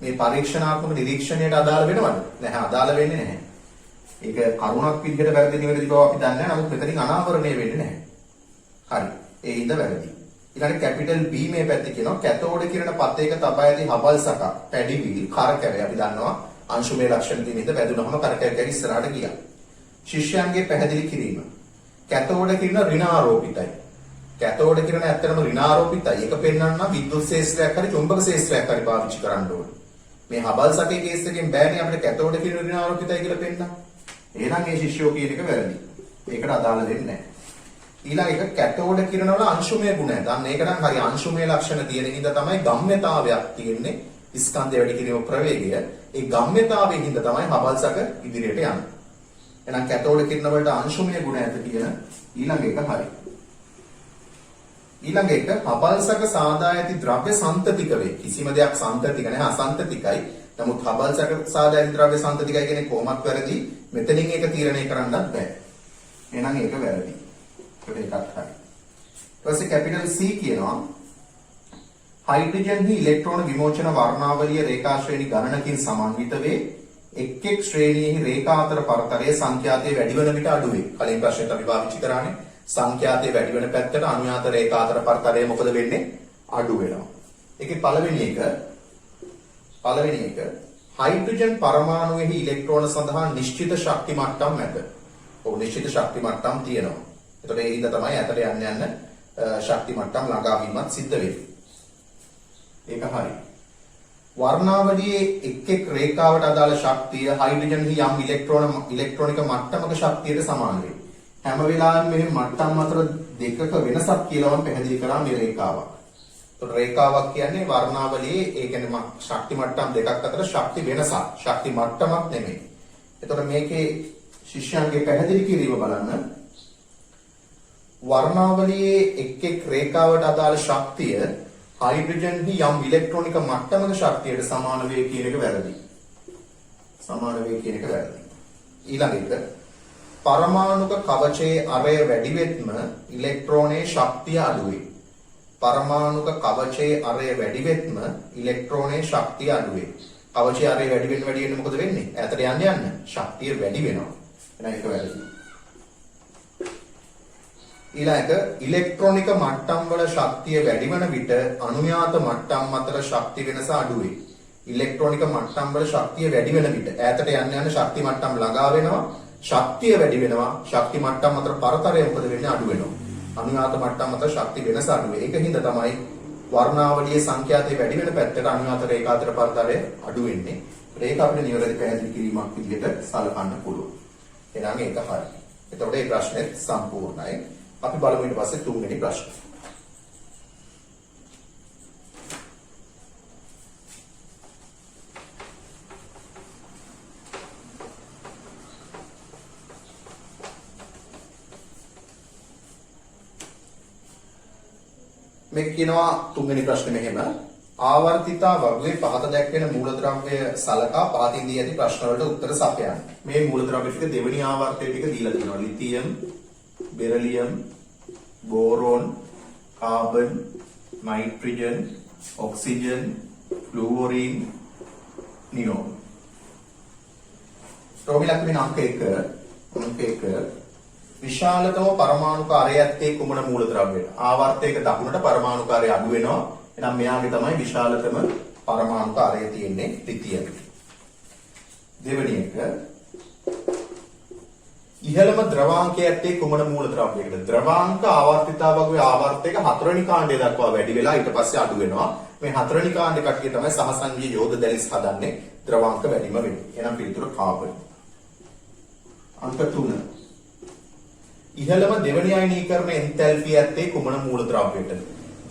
මේ පරීක්ෂණාත්මක නිරීක්ෂණයට අදාළ වෙනවද? නැහැ, අදාළ වෙන්නේ නැහැ. ඒක කරුණක් විදිහට වැරදි නිවැරදි බව අපි දන්නේ නැහැ. නමුත් මෙතනින් අනාවරණය වෙන්නේ නැහැ. හරි. ඒ හින්දා වැරදි. ඊළඟ කැපිටල් B මේ පැත්තේ කියනවා කැතෝඩ කිරණ පතේක තබා ඇති හබල් සක පැඩි වීල් කරකැවේ. අපි දන්නවා අංශුමය ලක්ෂණ තියෙන හින්දා වැදුනහම කරකැව ඉස්සරහට ගියා. ශිෂ්‍යයන්ගේ පැහැදිලි කිරීම. කැතෝඩ කිරණ ඍණාරෝපිතයි. කැතෝඩ කිරණ ඇත්තටම ඍණාරෝපිතයි. ඒක පෙන්වන්න විද්‍යුත් ශේෂ්ත්‍රයක් හරි චුම්බක ශේෂ්ත්‍රයක් හරි පාවිච්චි කරන්න ඕනේ. මේ හබල් සකේ කේස් එකෙන් බෑනේ අපිට කැතෝඩ කිරණ ඍණාරෝපිතයි කියලා පෙන්නන්න. එහෙනම් මේ ශිෂ්‍යෝ කියන එක වැරදි. ඒකට අදාළ වෙන්නේ නැහැ. ඊළඟ එක කැතෝඩ කිරණ වල අංශුමය ගුණය. දැන් ඒක නම් හරි අංශුමය ලක්ෂණ තියෙන හින්දා තමයි ගම්ම්‍යතාවයක් තියෙන්නේ. ස්කන්ධය වැඩි කිරීම ප්‍රවේගය. ඒ ගම්ම්‍යතාවයෙන් හින්දා තමයි හබල් සක ඉදිරියට යන්නේ. එහෙනම් කැතෝඩ කිරණ වලට අංශුමය ගුණ ඇත කියන ඊළඟ එක හරි. ඊළඟ එක හබල්සක සාදා ඇති ද්‍රව්‍ය සන්තතික වේ. කිසිම දෙයක් සන්තතික නැහැ, අසන්තතිකයි. නමුත් හබල්සක සාදා ඇති ද්‍රව්‍ය සන්තතිකයි කියන්නේ කොහොමත් වැරදි. මෙතනින් ඒක තීරණය කරන්නත් බෑ. එහෙනම් ඒක වැරදි. ඒකත් හරි. ඊට පස්සේ කැපිටල් C කියනවා හයිඩ්‍රජන් හි ඉලෙක්ට්‍රෝන විමෝචන වර්ණාවලිය රේඛා ශ්‍රේණි ගණනකින් සමන්විත වේ. එක් එක් ශ්‍රේණියෙහි රේඛා අතර පරතරයේ සංඛ්‍යාතයේ වැඩි වන විට අඩු වේ. කලින් ප්‍රශ්නෙත් අපි පාවිච්චි කරානේ. සංඛ්‍යාතයේ වැඩි වෙන පැත්තට අනුයාත රේඛා අතර පරතරය මොකද වෙන්නේ? අඩු වෙනවා. ඒකේ පළවෙනි එක හයිඩ්‍රජන් පරමාණුවෙහි ඉලෙක්ට්‍රෝන සඳහා නිශ්චිත ශක්ති මට්ටම් ඇත. ඔව් නිශ්චිත ශක්ති මට්ටම් තියෙනවා. එතකොට ඒ හින්දා තමයි අතට යන්න ශක්ති මට්ටම් ළඟා වීමත් සිද්ධ වෙන්නේ. ඒක හරි. වර්ණාවලියේ එක් එක් රේඛාවට අදාළ ශක්තිය හයිඩ්‍රජන්හි යම් ඉලෙක්ට්‍රෝනික මට්ටමක ශක්තියට සමාන වේ. හැම වෙලාවෙම මේ මට්ටම් අතර දෙකක වෙනසක් කියලා මම පැහැදිලි කරා මේ රේඛාවක්. ඒතකොට රේඛාවක් කියන්නේ වර්ණාවලියේ ඒ කියන්නේ ශක්ති මට්ටම් දෙකක් අතර ශක්ති වෙනසක්, ශක්ති මට්ටමක් නෙමෙයි. ඒතකොට මේකේ ශිෂ්‍යයන්ගේ පැහැදිලි කිරීම බලන්න. වර්ණාවලියේ එක් එක් රේඛාවට අදාළ ශක්තිය හයිඩ්‍රජන්හි යම් ඉලෙක්ට්‍රෝනික මට්ටමක ශක්තියට සමාන වේ කියන එක වැරදි. සමාන වේ කියන එක වැරදි. ඊළඟ එක පරමාණුක කවචයේ අරය වැඩි වෙත්ම ඉලෙක්ට්‍රෝනයේ ශක්තිය අඩු වේ. පරමාණුක කවචයේ අරය වැඩි වෙත්ම ඉලෙක්ට්‍රෝනයේ ශක්තිය අඩු වේ. කවචයේ අරය වැඩි වෙන්න මොකද වෙන්නේ? ඈතට යන්න ශක්තිය වැඩි වෙනවා. එහෙනම් ඒක වැරදි. ඊළඟ ඉලෙක්ට්‍රෝනික මට්ටම් වල ශක්තිය වැඩි වන විට අනුයාත මට්ටම් අතර ශක්ති වෙනස අඩු වේ. ඉලෙක්ට්‍රෝනික මට්ටම් වල ශක්තිය වැඩි වෙන විට ඈතට යන්න ශක්ති මට්ටම් ළඟා වෙනවා. ශක්තිය වැඩි වෙනවා. ශක්ති මට්ටම් අතර පරතරය මොකද වෙන්නේ? අඩු වෙනවා. අනුයාත මට්ටම් අතර ශක්ති වෙනස අඩු වේ. ඒක හින්දා තමයි වර්ණාවලියේ සංඛ්‍යාතය වැඩි වෙන පැත්තට අනුයාත රේඛා අතර පරතරය අඩු වෙන්නේ. ඒක අපිට නිවැරදි පැහැදිලි කිරීමක් විදිහට සලකන්න පුළුවන්. එහෙනම් ඒක හරි. එතකොට මේ ප්‍රශ්නේ සම්පූර්ණයි. අපි බලමු ඊට පස්සේ තුන්වෙනි ප්‍රශ්න. මේ කියනවා තුන්වෙනි ප්‍රශ්නේ මෙහෙම ආවර්තිතා වර්ගයේ පහත දැක්වෙන මූලද්‍රව්‍ය සලකා පහතින් දී ඇති ප්‍රශ්න වලට උත්තර සපයන්න. මේ මූලද්‍රව්‍ය ටික දෙවෙනි ආවර්තය ටික දීලා තියෙනවා. Lithium, beryllium, boron, carbon, nitrogen, oxygen, fluorine, neon. රෝමිලක් වෙන අංක 1 විශාලතම පරමාණුක අරය ඇත්තේ කුමන මූලද්‍රව්‍යයකට? ආවර්තයක දකුණට පරමාණුක අරය අඩු වෙනවා. එහෙනම් මෙයාගේ තමයි විශාලතම පරමාණුක අරය තියෙන්නේ ලිතියම්. දෙවෙනි එක ඉහළම ද්‍රවාංකයේ ඇත්තේ කුමන මූලද්‍රව්‍යයකද? ද්‍රවාංක ආවර්තිතාවකගේ ආවර්තයක හතරවෙනි කාණ්ඩය දක්වා වැඩි වෙලා ඊට පස්සේ අඩු වෙනවා. මේ හතරවෙනි කාණ්ඩේ කට්ටිය තමයි සහසංගීය යෝධ දැලිස් හදන්නේ ද්‍රවාංක වැඩිම වෙන්නේ. එහෙනම් පිළිතුර කාබන්. අංක 3. ඉහළම දෙවැනි අයනීකරණ එන්තැල්පිය ඇත්තේ කුමන මූලද්‍රව්‍යයකද?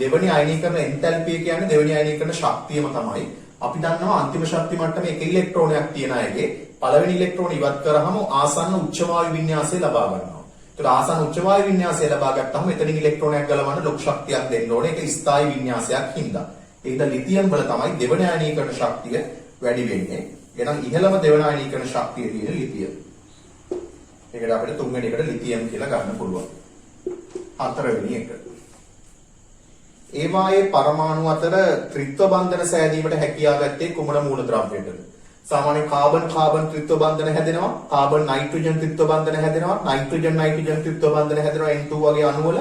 දෙවැනි අයනීකරණ එන්තැල්පිය කියන්නේ දෙවැනි අයනීකරණ ශක්තියම තමයි. අපි දන්නවා අන්තිම ශක්ති මට්ටමේ එක ඉලෙක්ට්‍රෝනයක් තියෙන අයගේ පළවෙනි ඉලෙක්ට්‍රෝන ඉවත් කරාම ආසන්න උච්ච වායු වින්‍යාසය ලබා ගන්නවා. ඒතර ආසන්න උච්ච වායු වින්‍යාසය ලබා ගත්තාම එතනින් ඉලෙක්ට්‍රෝනයක් ගලවන්න ලොකු ශක්තියක් දෙන්න ඕනේ. ඒක ස්ථායී වින්‍යාසයක් හින්දා. ඒකද ලිතියම් වල තමයි දෙවන අයනීකරණ ශක්තිය වැඩි වෙන්නේ. එහෙනම් ඉහළම දෙවන අයනීකරණ ශක්තිය තියෙන ලිතියම්. ඒකට අපිට තුන්වෙනි එකට ලිතියම් කියලා ගන්න පුළුවන්. හතරවෙනි එක. ඒවායේ පරමාණු අතර ත්‍රිත්ව බන්ධන සෑදීමට හැකියාව ඇත්තේ කුමන මූලද්‍රව්‍යයකද? සාමාන්‍ය කාබන් ත්‍රිත්ව බන්ධන හැදෙනවා, කාබන් නයිට්‍රජන් ත්‍රිත්ව බන්ධන හැදෙනවා, නයිට්‍රජන් ත්‍රිත්ව බන්ධන හැදෙනවා N2 වගේ අණු වල.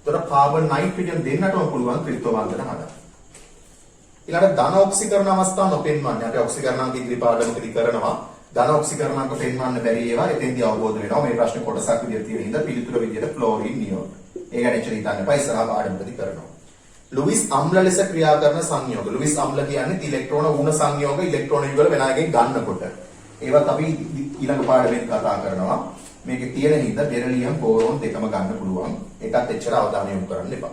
ඒතර කාබන් නයිට්‍රජන් දෙන්නටම පුළුවන් ත්‍රිත්ව බන්ධන හදන්න. ඊළඟට ධන ඔක්සිකරණ අවස්ථාව නොපෙන්වන්නේ. අපි ඔක්සිකරණාංක ඉදිරි පාඩමකදී කරනවා. ධන ඔක්සිකරණාංක පෙන්වන්න බැරි ඒවා එතෙන්දී අවබෝධ වෙනවා. මේ ප්‍රශ්නේ කොටසක් විදිහට තියෙන හින්දා පිළිතුර විදිහට ක්ලෝරින් නියෝන. ඒක ගැන ඉතින් හිතන්න එපා. ඉස්සරහා පාඩමකදී කරනවා. ලුයිස් අම්ල ලෙස ක්‍රියා කරන සංයෝග. ලුයිස් අම්ල කියන්නේ ඉලෙක්ට්‍රෝන ඌණ සංයෝග ඉලෙක්ට්‍රෝන යුගල වෙන එකකින් ගන්නකොට. ඒවත් අපි ඊළඟ පාඩමෙන් කතා කරනවා. මේකේ තියෙන හින්දා බෙරිලියම් බෝරෝන් දෙකම ගන්න පුළුවන්. ඒකත් එච්චර අවධානය යොමු කරන්න එපා.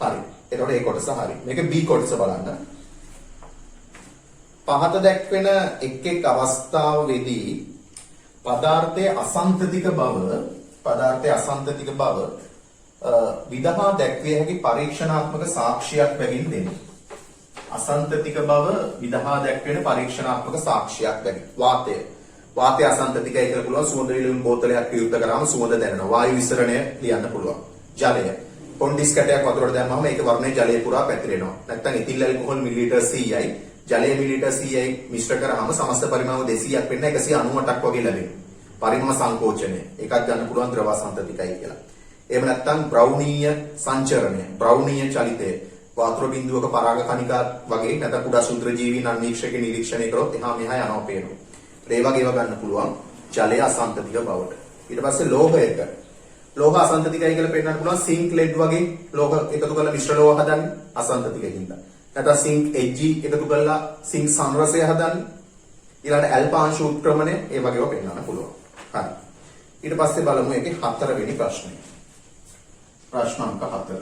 හරි. එතකොට මේ කොටස හරි. මේක B කොටස බලන්න. පහත දැක්වෙන එක් අවස්ථාවේදී පදාර්ථයේ අසන්තතික බව විදහා දැක්විය හැකි පරීක්ෂණාත්මක සාක්ෂියක් බැගින් දෙන්නේ. අසන්තතික බව විදහා දැක්වෙන පරීක්ෂණාත්මක සාක්ෂියක් බැගින්. වාතය අසන්තතිකයි කියලා පුළුවන්. සුවඳ විලවුන් බෝතලයක් විවෘත කරාම සුවඳ දැනෙනවා. වායු විසරණය ලියන්න පුළුවන්. ජලය. කොන්ඩිස් කැටයක් වතුරට දැම්මම ඒක වර්ණයේ ජලය පුරා පැතිරෙනවා. නැත්නම් ඉතිල් ඇල්කොහොල් මිලිලීටර් 100යි ජලය මිලිලීටර් 100යි මිශ්‍ර කරාම සමස්ත පරිමාව 200ක් වෙන්න 198ක් වගේ ලැබෙනවා. පරිමාණ සංකෝචනය. ඒකත් ගන්න පුළුවන් ද්‍රව අසන්තතිකයි කියලා. එහෙම නැත්නම් බ්‍රවුනීය සංචරණය, බ්‍රවුනීය චලිතය, වතුර බිඳුවක පරාග කණිකා වගේ නැත්නම් කුඩා සුන්දර ජීවීන් අන්වීක්ෂකේ නිරීක්ෂණය කරොත් එහා මෙහා යනවා පේනවා. ඒ වගේ ඒවා ගන්න පුළුවන් ජලය අසන්තතික බවට. ඊට පස්සේ ලෝහයක ලෝහ අසන්තතිකයි කියලා පෙන්නන්න පුළුවන් සිංක් ලෙඩ් වගේ ලෝහ එකතු කරලා මිශ්‍ර ලෝහ හදන්නේ අසන්තතිකකින්ද. නැත්නම් සිංක් එජ්ජි එකතු කරලා සිංක් සංරසය හදන්නේ. ඊළඟට ඇල්පාංශ උත්ක්‍රමණය ඒ වගේ ඒවා පෙන්නන්න පුළුවන්. හරි. ඊට පස්සේ බලමු ඒකේ හතරවෙනි ප්‍රශ්නේ. ප්‍රශ්න අංක 4.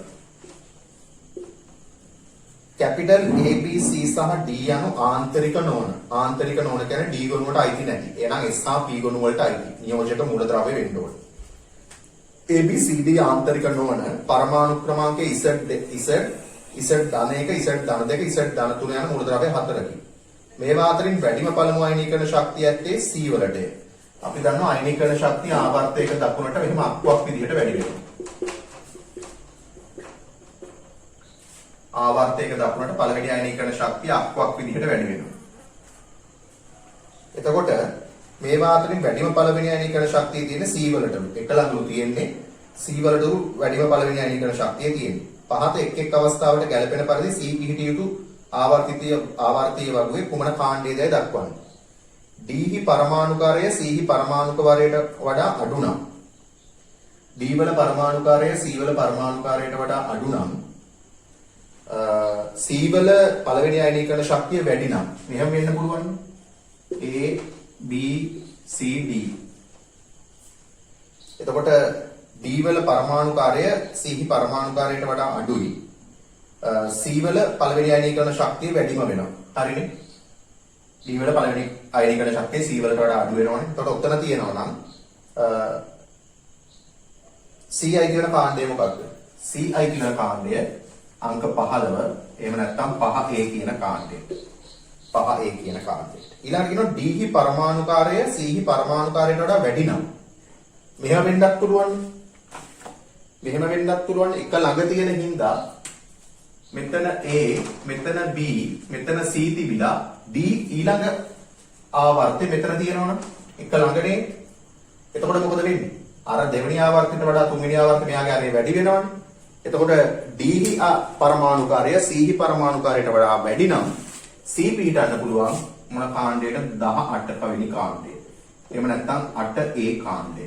කැපිටල් A B C සහ D යනු ආන්තරික නෝන. ආන්තරික නෝන කියන්නේ D ගොනුවට අයිති නැති. එහෙනම් S සහ P ගොනු වලට අයිති. නියෝජක මූලද්‍රව්‍ය වෙන්න ඕනේ. A B C D ආන්තරික නෝන පරමාණු ක්‍රමාංකයේ Z ධන 1, Z ධන 2, Z ධන 3 යන මූලද්‍රව්‍ය 4කි. මේවා අතරින් වැඩිම පළමු අයනීකරණ ශක්තිය ඇත්තේ C වලට. අපි දන්නවා අයනීකරණ ශක්තිය ආවර්තයක දකුණට මෙහෙම අක්කුවක් විදිහට වැඩි වෙනවා. ආවර්තයක දකුණට පළවෙනි අයනීකරණ ශක්තිය අක්කුවක් විදිහට වැඩි වෙනවා. එතකොට මේවා අතරින් වැඩිම පළවෙනි අයනීකරණ ශක්තිය තියෙන්නේ C වලට. එක ළඟලු තියෙන්නේ C වලට වැඩිම පළවෙනි අයනීකරණ ශක්තිය තියෙන්නේ. පහත එක් අවස්ථාවකට ගැලපෙන පරිදි C පිහිටිය යුතු ආවර්තීය වර්ගයේ කුමන කාණ්ඩයේදයි දක්වන්නේ. D හි පරමාණුකාරය C හි පරමාණුකාරයට වඩා අඩු නම් D වල පරමාණුකාරය C වල පරමාණුකාරයට වඩා අඩු නම් C වල පළවෙනි අයනීකරණ ශක්තිය වැඩි නම් මෙහෙම වෙන්න පුළුවන්. A B C D. එතකොට D වල පරමාණුකාරය C හි පරමාණුකාරයට වඩා අඩුයි. C වල පළවෙනි අයනීකරණ ශක්තිය වැඩිම වෙනවා. හරිනේ? D වල පළවෙනි අයනීකරණ ශක්තිය C වලට වඩා අඩු වෙනවනේ. එතකොට උත්තර තියෙනවා නම් CI කියන කාණ්ඩය මොකක්ද? CI කියන කාණ්ඩය අංක 15 එහෙම නැත්නම් 5A කියන කාණ්ඩයට. 5A කියන කාණ්ඩයට. ඊළඟට කියනවා D හි පරමාණුකාරය C හි පරමාණුකාරයට වඩා වැඩි නම් මෙහෙම වෙන්නත් පුළුවන්. මෙහෙම වෙන්නත් පුළුවන්. එක ළඟ තියෙන හින්දා මෙතන A, මෙතන B, මෙතන C තිබිලා D ඊළඟ ආවර්තය මෙතන තියෙනවනේ. එක ළඟනේ. එතකොට මොකද වෙන්නේ? අර දෙවෙනි ආවර්තයට වඩා තුන්වෙනි ආවර්තය මෙයාගේ අරේ වැඩි වෙනවනේ. එතකොට D හි පරමාණුකාරය C හි පරමාණුකාරයට වඩා වැඩි නම් C පිටන්න පුළුවන් මොන කාණ්ඩයට 18 වෙනි කාණ්ඩය. එහෙම නැත්නම් 8A කාණ්ඩය.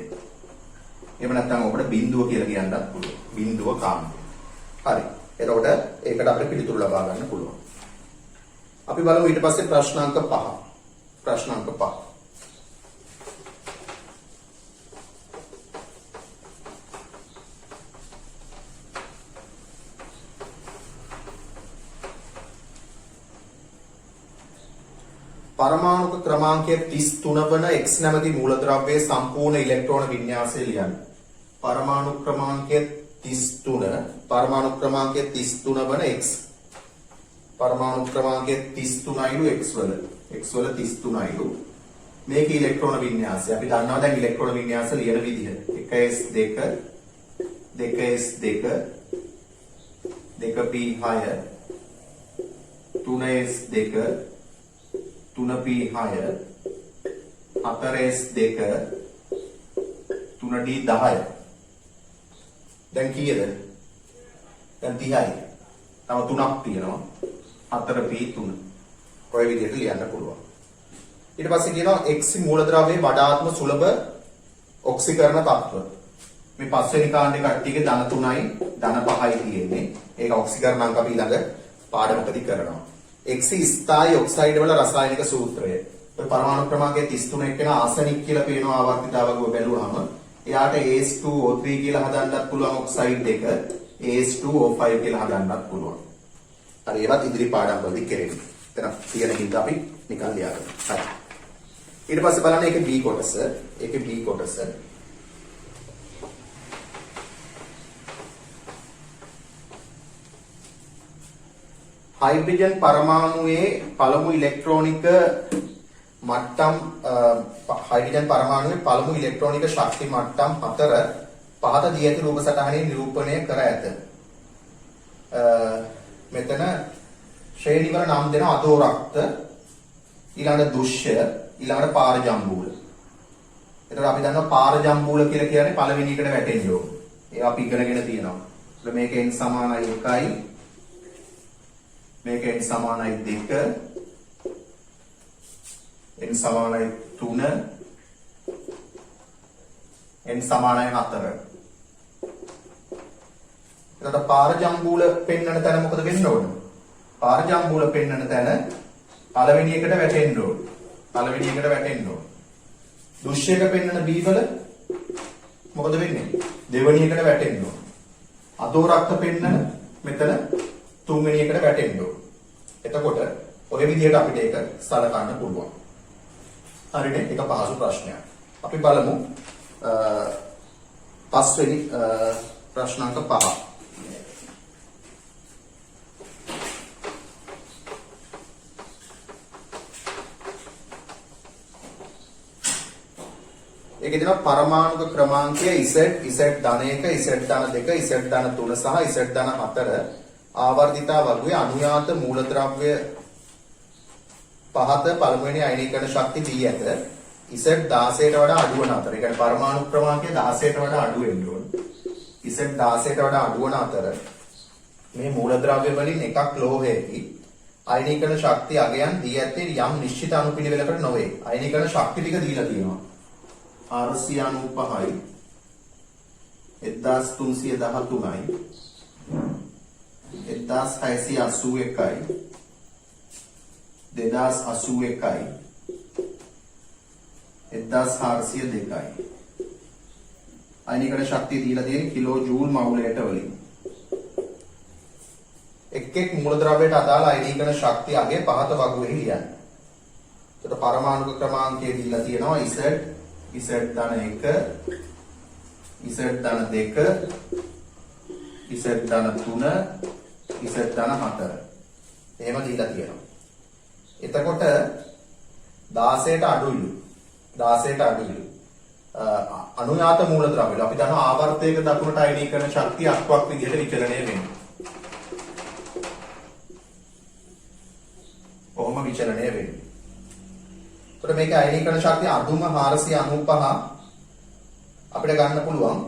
එහෙම නැත්නම් ඔබට බිඳුව කියලා කියන්නත් පුළුවන්. බිඳුව කාන්තය. හරි. එතකොට ඒකට අපිට පිළිතුරු ලබා ගන්න පුළුවන්. අපි බලමු ඊට පස්සේ ප්‍රශ්නාංක 5. ප්‍රශ්නාංක 5. පරමාණුක ක්‍රමාංකය 33 වන X නැමැති මූලද්‍රව්‍යයේ සම්පූර්ණ ඉලෙක්ට්‍රෝන වින්‍යාසය ලියන්න. පරමාණු ක්‍රමාංකය 33 පරමාණු ක්‍රමාංකය 33 වන X. පරමාණු ක්‍රමාංකය 33යිලු X වල 33යිලු. මේක ඉලෙක්ට්‍රෝන වින්‍යාසය. අපි දන්නවා දැන් ඉලෙක්ට්‍රෝන වින්‍යාස ලියන විදිහ. 1s2 2s2 2p6 3s2 3p6 4s2 3d10 දැන් කීයද? දැන් 30යි. තව 3ක් තියෙනවා. 4p3. ඔය විදිහට ලියන්න පුළුවන්. ඊට පස්සේ කියනවා X මූලද්‍රව්‍යයේ වඩාත්ම සුලභ ඔක්සිකරණ තත්ත්ව. මේ පස්වෙනි කාණ්ඩේ කට්ටියගේ ධන 3යි ධන 5යි තියෙන්නේ. ඒක ඔක්සිකරණ අංක අපි ළඟ පාඩමකදී කරනවා. X ස්ථායි ඔක්සයිඩ් වල රසායනික සූත්‍රය. ඔය පරමාණු ක්‍රමාංකයේ 33 එක්කෙන ආසනික් කියලා පේනවා ආවර්තිතාවකව බැලුවාම. එයාට As2O3 කියලා හදන්නත් පුළුවන් ඔක්සයිඩ් එක. As2O5 කියලා හදන්නත් පුළුවන්. හරි ඒවත් ඉදිරි පාඩම් වලදී කෙරෙන්නේ. එතන තියෙන හින්දා අපි නිකන් ලියාගමු. හරි. ඊට පස්සේ බලන්න ඒකේ B කොටස. ඒකේ B කොටස. හයිඩ්‍රජන් පරමාණුවේ පළමු ඉලෙක්ට්‍රෝනික මට්ටම් හයිඩ්‍රජන් පරමාණුවේ පළමු ඉලෙක්ට්‍රෝනික ශක්ති මට්ටම් 4 පහත දී ඇති රූප සටහනේ නිරූපණය කර ඇත. මෙතන ශ්‍රේණිවල නම් දෙන අදෝරක්ත ඊළඟට දුෂ්‍ය ඊළඟට පාරජම්බූල. එතකොට අපි දන්නවා පාරජම්බූල කියලා කියන්නේ පළවෙනි එකට වැටෙන්න ඕන. ඒවා අපි ඉගෙනගෙන තියෙනවා. ඒත් මේක n සමානයි 1යි මේක n සමානයි 2 n සමානයි 3 n සමානයි 4. එතකොට පාරජම්බූල පෙන්වන තැන මොකද වෙන්න ඕන? පාරජම්බූල පෙන්වන තැන පළවෙනි එකට වැටෙන්න ඕන. පළවෙනි එකට වැටෙන්න ඕන. දුෂ්‍යක පෙන්වන B වල මොකද වෙන්නේ? දෙවෙනි එකට වැටෙන්න ඕන. අදෝරක්ත පෙන්වන මෙතන තුන්වෙනි එකට වැටෙන්න ඕන. එතකොට ඔය විදිහට අපිට ඒක සලකන්න පුළුවන්. හරිනේ? ඒක පහසු ප්‍රශ්නයක්. අපි බලමු පස්වෙනි ප්‍රශ්නාංක 5. ඒකේ දෙනවා පරමාණුක ක්‍රමාංකය Z Z ධන 1 Z ධන 2 Z ධන 3 සහ Z ධන 4 ආවර්තිතා වර්ගයේ අනුයාත මූලද්‍රව්‍ය පහත පළමුවෙනි අයනීකරණ ශක්ති දී ඇත. Z 16ට වඩා අඩු වන අතර. ඒ කියන්නේ පරමාණු ක්‍රමාංකය 16ට වඩා අඩු වෙන්න ඕන. Z 16ට වඩා අඩු වන අතර මේ මූලද්‍රව්‍ය වලින් එකක් ලෝහයකි. අයනීකරණ ශක්තිය අගයන් දී ඇත්තේ යම් නිශ්චිත අනුපිළිවෙලකට නොවේ. අයනීකරණ ශක්ති ටික දීලා තියෙනවා. 495යි 1313යි 1681යි 2081යි 1402යි. අයනීකරණ ශක්තිය දීලා තියෙන්නේ කිලෝ ජූල් මවුලයට වලින්. එක් එක් මූලද්‍රව්‍යයට අදාළ අයනීකරණ ශක්තිය අගය පහත වගුවෙහි ලියන්න. එතකොට පරමාණුක ක්‍රමාංකය දීලා තියෙනවා Z Z ධන 1 Z ධන 2 Z ධන 3 Z ධන 4 එහෙම දීලා තියෙනවා. එතකොට 16ට අඩුයිලු 16ට අඩුයිලු අනුයාත මූලද්‍රව්‍යවල අපි දන්නවා ආවර්තයක දකුණට අයනීකරණ ශක්තිය අක්වක් විදිහට විචලනය වෙනවා. කොහොම විචලනය වෙන්නේ? එතකොට මේක අයනීකරණ ශක්තිය අදුම 495 අපිට ගන්න පුළුවන්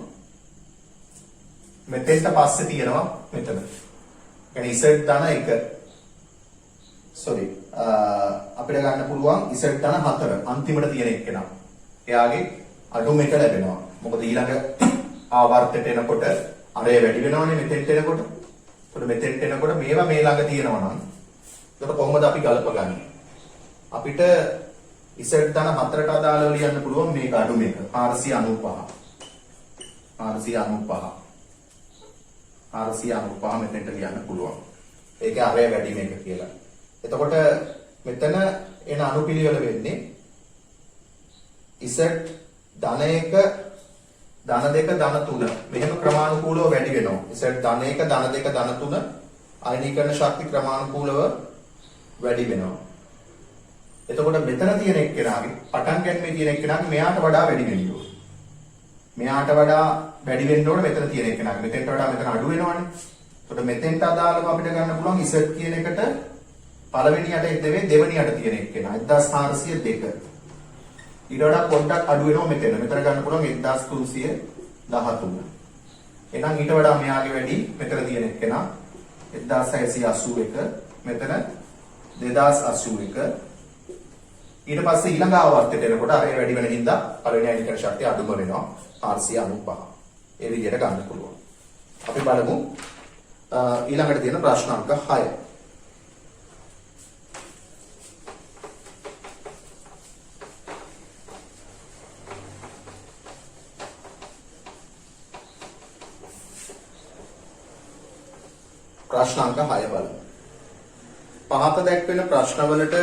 මෙතෙන්ට පස්සේ තියෙනවා මෙතන. يعني Z ධන 1 අපිට ගන්න පුළුවන් Z ධන 4 අන්තිමට තියෙන එක නා. එයාගේ අඩුම එක ලැබෙනවා. මොකද ඊළඟ ආවර්තයට එනකොට අරය වැඩි වෙනවනේ මෙතෙන්ට එනකොට. එතකොට මෙතෙන්ට එනකොට මේවා මේ ළඟ තියෙනවා නම් එතකොට කොහොමද අපි ගලපගන්නේ? අපිට ඉසෙට් ධන 4ට අදාළව ලියන්න පුළුවන් මේක අඩු මේක 495. 495 මෙතෙන්ට ලියන්න පුළුවන්. ඒකේ අරය වැඩි මේක කියලා. එතකොට මෙතන එන අනුපිළිවෙල වෙන්නේ ඉසෙට් ධන 1 ධන 2 ධන 3 මෙහෙම ක්‍රමානුකූලව වැඩි වෙනවා. ඉසෙට් ධන 1 ධන 2 ධන 3 අයනීකරණ ශක්ති ක්‍රමානුකූලව වැඩි වෙනවා. එතකොට මෙතන තියෙන එක්කෙනාගේ පටන් ගැනීමේ තියෙන එක්කෙනාගේ මෙයාට වඩා වැඩි වෙන්න ඕනේ. මෙයාට වඩා වැඩි වෙන්න ඕනේ මෙතන තියෙන එක්කෙනාගේ. මෙතෙන්ට වඩා මෙතන අඩු වෙනවනේ. එතකොට මෙතෙන්ට අදාළව අපිට ගන්න පුළුවන් ඉසෙට් කියන එකට පළවෙනි යට නෙවෙයි දෙවෙනි යට තියෙන එක්කෙනා 1402. ඊට වඩා පොඩ්ඩක් අඩු වෙනවා මෙතන. මෙතන ගන්න පුළුවන් 1313. එහෙනම් ඊට වඩා මෙයාගේ වැඩි මෙතන තියෙන එක්කෙනා 1681. මෙතන 2081. ඊට පස්සේ ඊළඟ ආවර්තයට එනකොට අර වැඩි වෙන හින්දා පළවෙනි අයනිකරණ ශක්තිය අඩුම වෙනවා 495. ඒ විදිහට ගන්න පුළුවන්. අපි බලමු ඊළඟට තියෙන ප්‍රශ්න අංක 6. ප්‍රශ්න අංක 6 බලමු. පහත දැක්වෙන ප්‍රශ්නවලට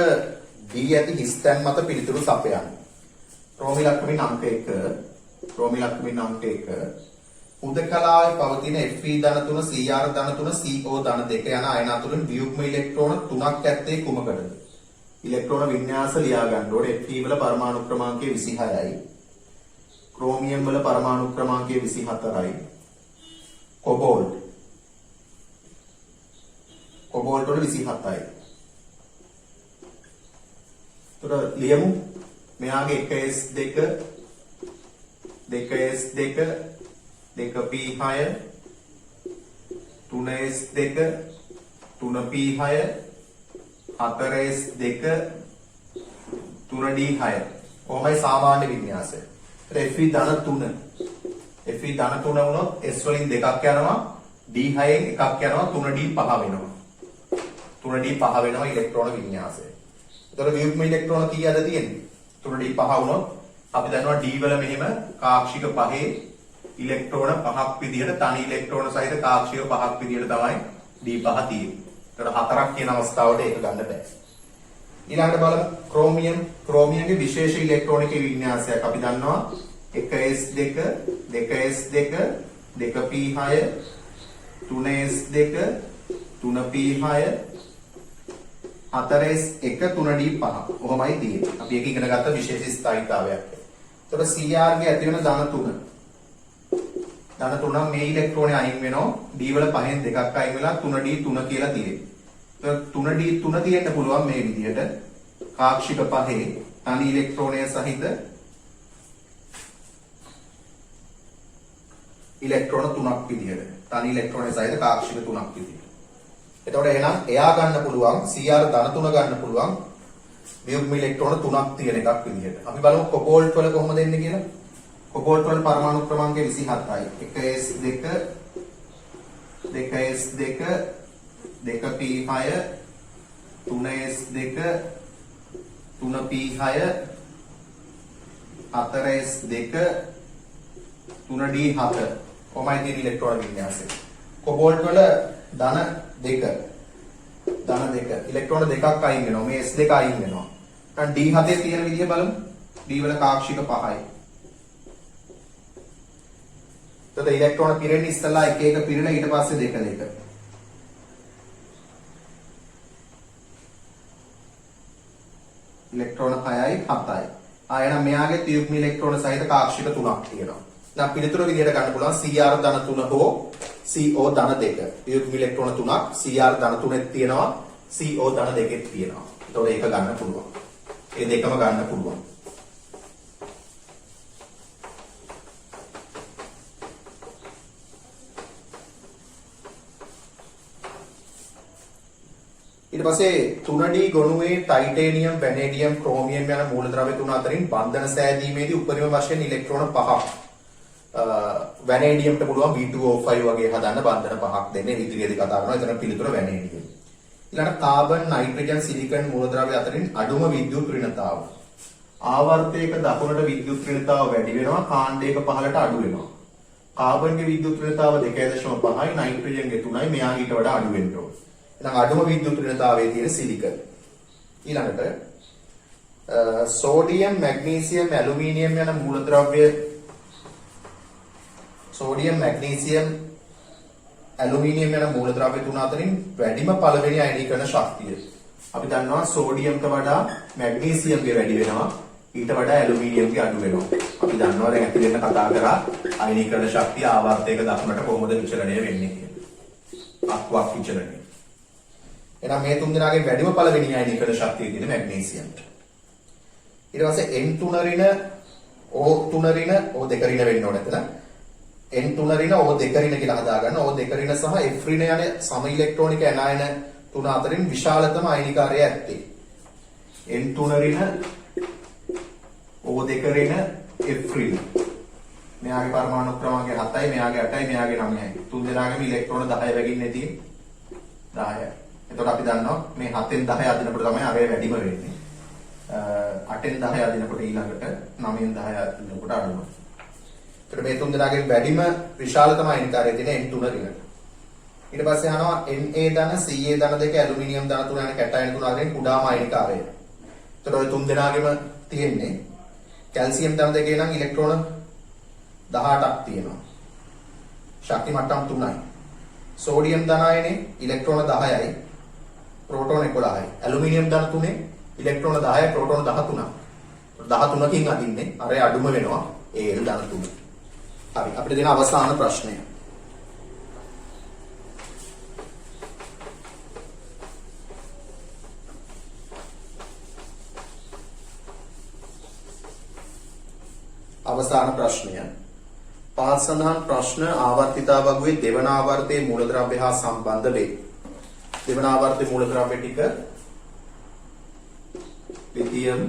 දී ඇති හිස්තැන් මත පිළිතුරු සපයන්න. රෝමිලක්කමින් අංක 1 හුදකලාවේ පවතින Fe ධන 3 Cr ධන 3 Co ධන 2 යන අයන අතුරින් වියුග්ම ඉලෙක්ට්‍රෝන 3ක් ඇත්තේ කුමකටද? ඉලෙක්ට්‍රෝන වින්‍යාස ලියා ගන්න ඕනේ. Fe වල පරමාණු ක්‍රමාංකය 26යි. ක්‍රෝමියම් වල පරමාණු ක්‍රමාංකය 24යි. කොබෝල්ට් වල 27යි. තොර ලියමු මෙයාගේ 1s2 2s2 2p6 3s2 3p6 4s2 3d6 කොහොමයි සාමාන්‍ය වින්‍යාසය. Fe ධන 3 Fe ධන 3 වුණොත් s වලින් දෙකක් යනවා d6න් එකක් යනවා 3d5 වෙනවා. 3d5 වෙනවා ඉලෙක්ට්‍රෝන වින්‍යාසය. එතකොට වියුග්ම ඉලෙක්ට්‍රෝන කීයද තියෙන්නේ? 3d5 වුණොත් අපි දන්නවා d වල මෙහෙම කාක්ෂික පහේ ඉලෙක්ට්‍රෝන පහක් විදිහට තනි ඉලෙක්ට්‍රෝන සහිත කාක්ෂික පහක් විදිහට තමයි d5 තියෙන්නේ. එතකොට හතරක් කියන අවස්ථාවට ඒක ගන්න බෑ. ඊළඟට බලමු ක්‍රෝමියම්ගේ විශේෂ ඉලෙක්ට්‍රෝනික වින්‍යාසයක් අපි දන්නවා 1s2 2s2 2p6 3s2 3p6 4s1 3d5 කොහොමයි තියෙන්නේ. අපි ඒක ඉගෙන ගත්ත විශේෂ ස්ථාয়িকතාවයක්. එතකොට Cr ගේ ඇති වෙන ධන 3 මේ ඉලෙක්ට්‍රෝනේ අයින් වෙනවා d වල පහෙන් දෙකක් අයින් වෙලා 3d3 කියලා තියෙන්නේ. එතකොට 3d3 තියෙන්න පුළුවන් මේ විදිහට කාක්ෂික පහේ තනි ඉලෙක්ට්‍රෝනය සහිත ඉලෙක්ට්‍රෝන 3ක් විදිහට තනි ඉලෙක්ට්‍රෝනය සහිත කාක්ෂික 3ක් විදිහට. එතකොට එහෙනම් එයා ගන්න පුළුවන් Cr ධන 3 ගන්න පුළුවන් වියුග්ම ඉලෙක්ට්‍රෝන 3ක් තියෙන එකක් විදිහට. අපි බලමු කොබෝල්ට් වල කොහොමද එන්නේ කියලා. කොබෝල්ට් වල පරමාණු ක්‍රමාංකය 27යි. 1s2 2s2 2p6 3s2 3p6 4s2 3d7 කොහොමයි තියෙන ඉලෙක්ට්‍රෝන වින්‍යාසය. කොබෝල්ට් වල ධන 2 ඉලෙක්ට්‍රෝන දෙකක් අයින් වෙනවා. මේ s2 අයින් වෙනවා. දැන් d7 තියෙන විදිය බලමු. d වල කාක්ෂික 5යි. එතකොට ඉලෙක්ට්‍රෝන පිරෙන්නේ ඉස්සලා එක එක පිරෙලා ඊට පස්සේ දෙක දෙක. ඉලෙක්ට්‍රෝන 6යි 7යි. එහෙනම් මෙයාගේ තියුක්ම ඉලෙක්ට්‍රෝන සහිත කාක්ෂික 3ක් තියෙනවා. දැන් පිළිතුර විදිහට ගන්න පුළුවන් Cr ධන 3 හෝ CO ධන 2. තියුක්ම ඉලෙක්ට්‍රෝන 3ක් Cr ධන 3ක් තියෙනවා CO ධන 2ක් තියෙනවා. එතකොට ඒක ගන්න පුළුවන්. ඒ දෙකම ගන්න පුළුවන්. ඊට පස්සේ 3D ගොනුවේ ටයිටේනියම්, වැනේඩියම්, ක්‍රෝමියම් යන මූලද්‍රව්‍ය තුන අතරින් බන්ධන සෑදීමේදී උපරිම වශයෙන් ඉලෙක්ට්‍රෝන 5ක් වැනේඩියම්ට පුළුවන් B2O5 වගේ හදන්න බන්ධන පහක් දෙන්නේ. ඉදිරියේදී කතා කරනවා. එතන පිළිතුර වැනේඩියම්. ඊළඟ කාබන්, නයිට්‍රජන්, සිලිකන් මූලද්‍රව්‍ය අතරින් අඩුම විද්‍යුත් ඍණතාව. ආවර්තයක දකුණට විද්‍යුත් ඍණතාව වැඩි වෙනවා, කාණ්ඩයක පහළට අඩු වෙනවා. කාබන්ගේ විද්‍යුත් ඍණතාව 2.5යි, නයිට්‍රජන්ගේ 3යි. මෙයා ඊට වඩා අඩු වෙන්න ඕන. එහෙනම් අඩුම විද්‍යුත් ඍණතාවයේ තියෙන සිලිකන්. ඊළඟට සෝඩියම්, මැග්නීසියම්, ඇලුමිනියම් යන මූලද්‍රව්‍ය සෝඩියම්, මැග්නීසියම්, ඇලුමිනියම් යන මූලද්‍රව්‍ය තුන අතරින් වැඩිම පළවෙනි අයනීකරණ ශක්තිය. අපි දන්නවා සෝඩියම්ට වඩා මැග්නීසියම්ගේ වැඩි වෙනවා, ඊට වඩා ඇලුමිනියම්ගේ අඩු වෙනවා. අපි දන්නවා දැන් අපි දෙන්න කතා කරා අයනීකරණ ශක්තිය ආවර්තයක දක්නට කොහොමද විචලනය වෙන්නේ කියලා. අක්වක් විචලනය. එහෙනම් මේ තුන් දෙනාගේ වැඩිම පළවෙනි අයනීකරණ ශක්තිය තියෙන මැග්නීසියම්ට. ඊට පස්සේ N3 ඍණ O3 ඍණ O2 ඍණ වෙන්න ඕන එතන. N3 ඍණ O2 ඍණ කියලා හදාගන්න. O2 ඍණ සහ F ඍණ යන සම ඉලෙක්ට්‍රෝනික ඇනයන තුන අතරින් විශාලතම අයනිකාරය ඇත්තේ. N3 ඍණ O2 ඍණ F ඍණ. මෙයාගේ පරමාණු ක්‍රමාංකය 7යි, මෙයාගේ 8යි, මෙයාගේ 9යි. තුන් දෙනාගේම ඉලෙක්ට්‍රෝන 10 වැගින්නේ තියෙන්නේ 10යි. එතකොට අපි දන්නවා මේ 7න් 10 අදිනකොට තමයි අරය වැඩිම වෙන්නේ. 8න් 10 අදිනකොට ඊළඟට 9න් 10 අදිනකොට අඩු වෙනවා. ඒතර මේ තුන් දෙනාගේ වැඩිම විශාලතම අයනිකාරය තියෙන N3 ඍණ. ඊට පස්සේ අහනවා Na ධන, Ca ධන දෙක, ඇලුමිනියම් ධන තුන යන කැටයන තුන අතරින් කුඩාම අයනිකාරය. ඒතර ඔය තුන් දෙනාගෙම තියෙන්නේ කැල්සියම් ධන දෙකේ නම් ඉලෙක්ට්‍රෝන 18ක් තියෙනවා. ශක්ති මට්ටම් 3යි. සෝඩියම් ධන අයනේ ඉලෙක්ට්‍රෝන 10යි, ප්‍රෝටෝන 11යි. ඇලුමිනියම් ධන තුනේ ඉලෙක්ට්‍රෝන 10යි, ප්‍රෝටෝන 13ක්. 13කින් අදින්නේ අර අඩුම වෙනවා Al ධන 3. හරි, අපිට දෙන අවසාන ප්‍රශ්නය. අවසාන ප්‍රශ්නය. පහත් සඳහන් ප්‍රශ්න ආවර්තිතා වගුවේ දෙවන ආවර්තයේ මූලද්‍රව්‍ය හා සම්බන්ධ වේ. දෙවන ආවර්තයේ මූලද්‍රව්‍ය ටික lithium,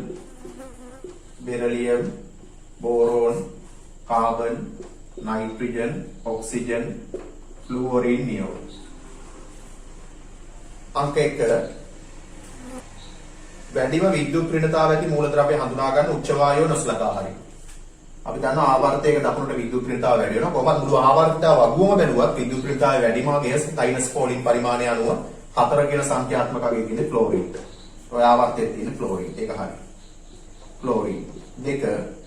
beryllium, boron, carbon, nitrogen, oxygen, fluorine, neon. අංක 1 වැඩිම විද්‍යුත් ඍණතාව ඇති මූලද්‍රව්‍ය හඳුනා ගන්න උච්ච වායුව නොසලකා හරියි. අපි දන්නවා ආවර්තයක දකුණට විද්‍යුත් ඍණතාව වැඩි වෙනවා. කොහොමද මුළු ආවර්තිතාව වගුවම බැලුවත් විද්‍යුත් ඍණතාවය වැඩිම වගේ සයිනස් පෝලින් පරිමාණය අනුව 4 කියන සංඛ්‍යාත්මක අගයේ තියෙන ෆ්ලෝරින්. ඔය ආවර්තයේ තියෙන ෆ්ලෝරින්. ඒක හරි. ෆ්ලෝරින්. 2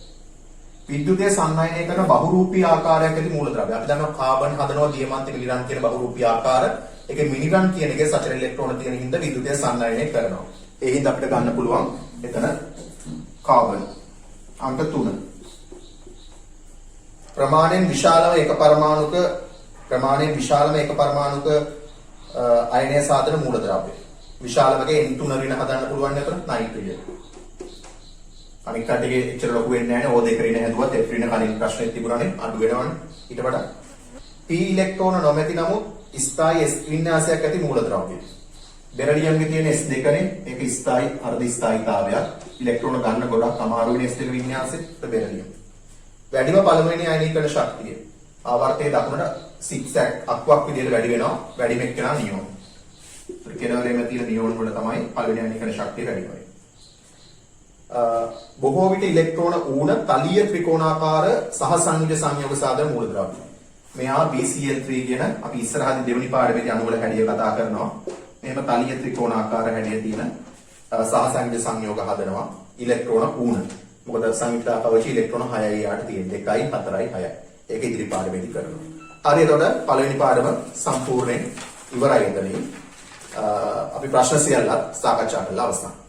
විද්‍යුතය සංනයනය කරන බහුරූපී ආකාරයක් ඇති මූලද්‍රව්‍ය. අපි දන්නවා කාබන් හදනවා දියමන්තික ලිරන් කියන බහුරූපී ආකාර. ඒකේ මිනිරන් කියන එකේ සචර ඉලෙක්ට්‍රෝන තියෙන හින්දා විද්‍යුතය සංනයනය කරනවා. ඒ හින්දා අපිට ගන්න පුළුවන් එතන කාබන්. අංක 3 ප්‍රමාණයෙන් විශාලම එක පරමාණුක අයනය සාධන මූලද්‍රව්‍ය. විශාලමගේ N3 ඍණ හදන්න පුළුවන් නේද? නයිට්‍රජන්. අනික කටේ එච්චර ලොකු වෙන්නේ නැහැ නේ. O2 ඍණ හැදුවත් F ඍණ කලින් ප්‍රශ්නෙත් තිබුණානේ. අඩු වෙනවනේ. ඊට වඩා P ඉලෙක්ට්‍රෝන නොමැති නමුත් ස්ථායී S වින්‍යාසයක් ඇති මූලද්‍රව්‍ය. බෙරිලියම්ගේ තියෙන S2 නේ. ඒක ස්ථායී අර්ධ ස්ථායීතාවයක්. ඉලෙක්ට්‍රෝන ගන්න ගොඩක් අමාරු වෙන S2 වින්‍යාසෙ බෙරිලියම්. වැඩිම පළමුවෙනි අයනීකරණ ශක්තිය. ආවර්තයේ දකුණට 6 අක්වක් විදිහට වැඩි වෙනවා. වැඩිම එක්කෙනා නියෝන්. ඒත් කෙනවලේම තියෙන නියෝන් වල තමයි පළවෙනි අයනීකරණ ශක්තිය වැඩි වෙන්නේ. බොහෝ විට ඉලෙක්ට්‍රෝන ඌන තලීය ත්‍රිකෝණාකාර සහසංයුජ සංයෝග සාධන මූලද්‍රව්‍ය. මෙහා BCl3 කියන අපි ඉස්සරහදී දෙවෙනි පාඩමේදී අණුවල හැඩය කතා කරනවා. මෙහෙම තලීය ත්‍රිකෝණාකාර හැඩය තියෙන සහසංයුජ සංයෝග හදනවා ඉලෙක්ට්‍රෝන ඌන. මොකද සංයුක්ත අවශ්‍ය ඉලෙක්ට්‍රෝන 6යි යාට තියෙන 2යි 4යි 6යි. ඒක ඉදිරි පාඩමේදී කරනවා. හරි, එතකොට පළවෙනි පාඩම සම්පූර්ණයෙන් ඉවරයි එතනින්. අපි ප්‍රශ්න සියල්ලත් සාකච්ඡා කළා අවසන්.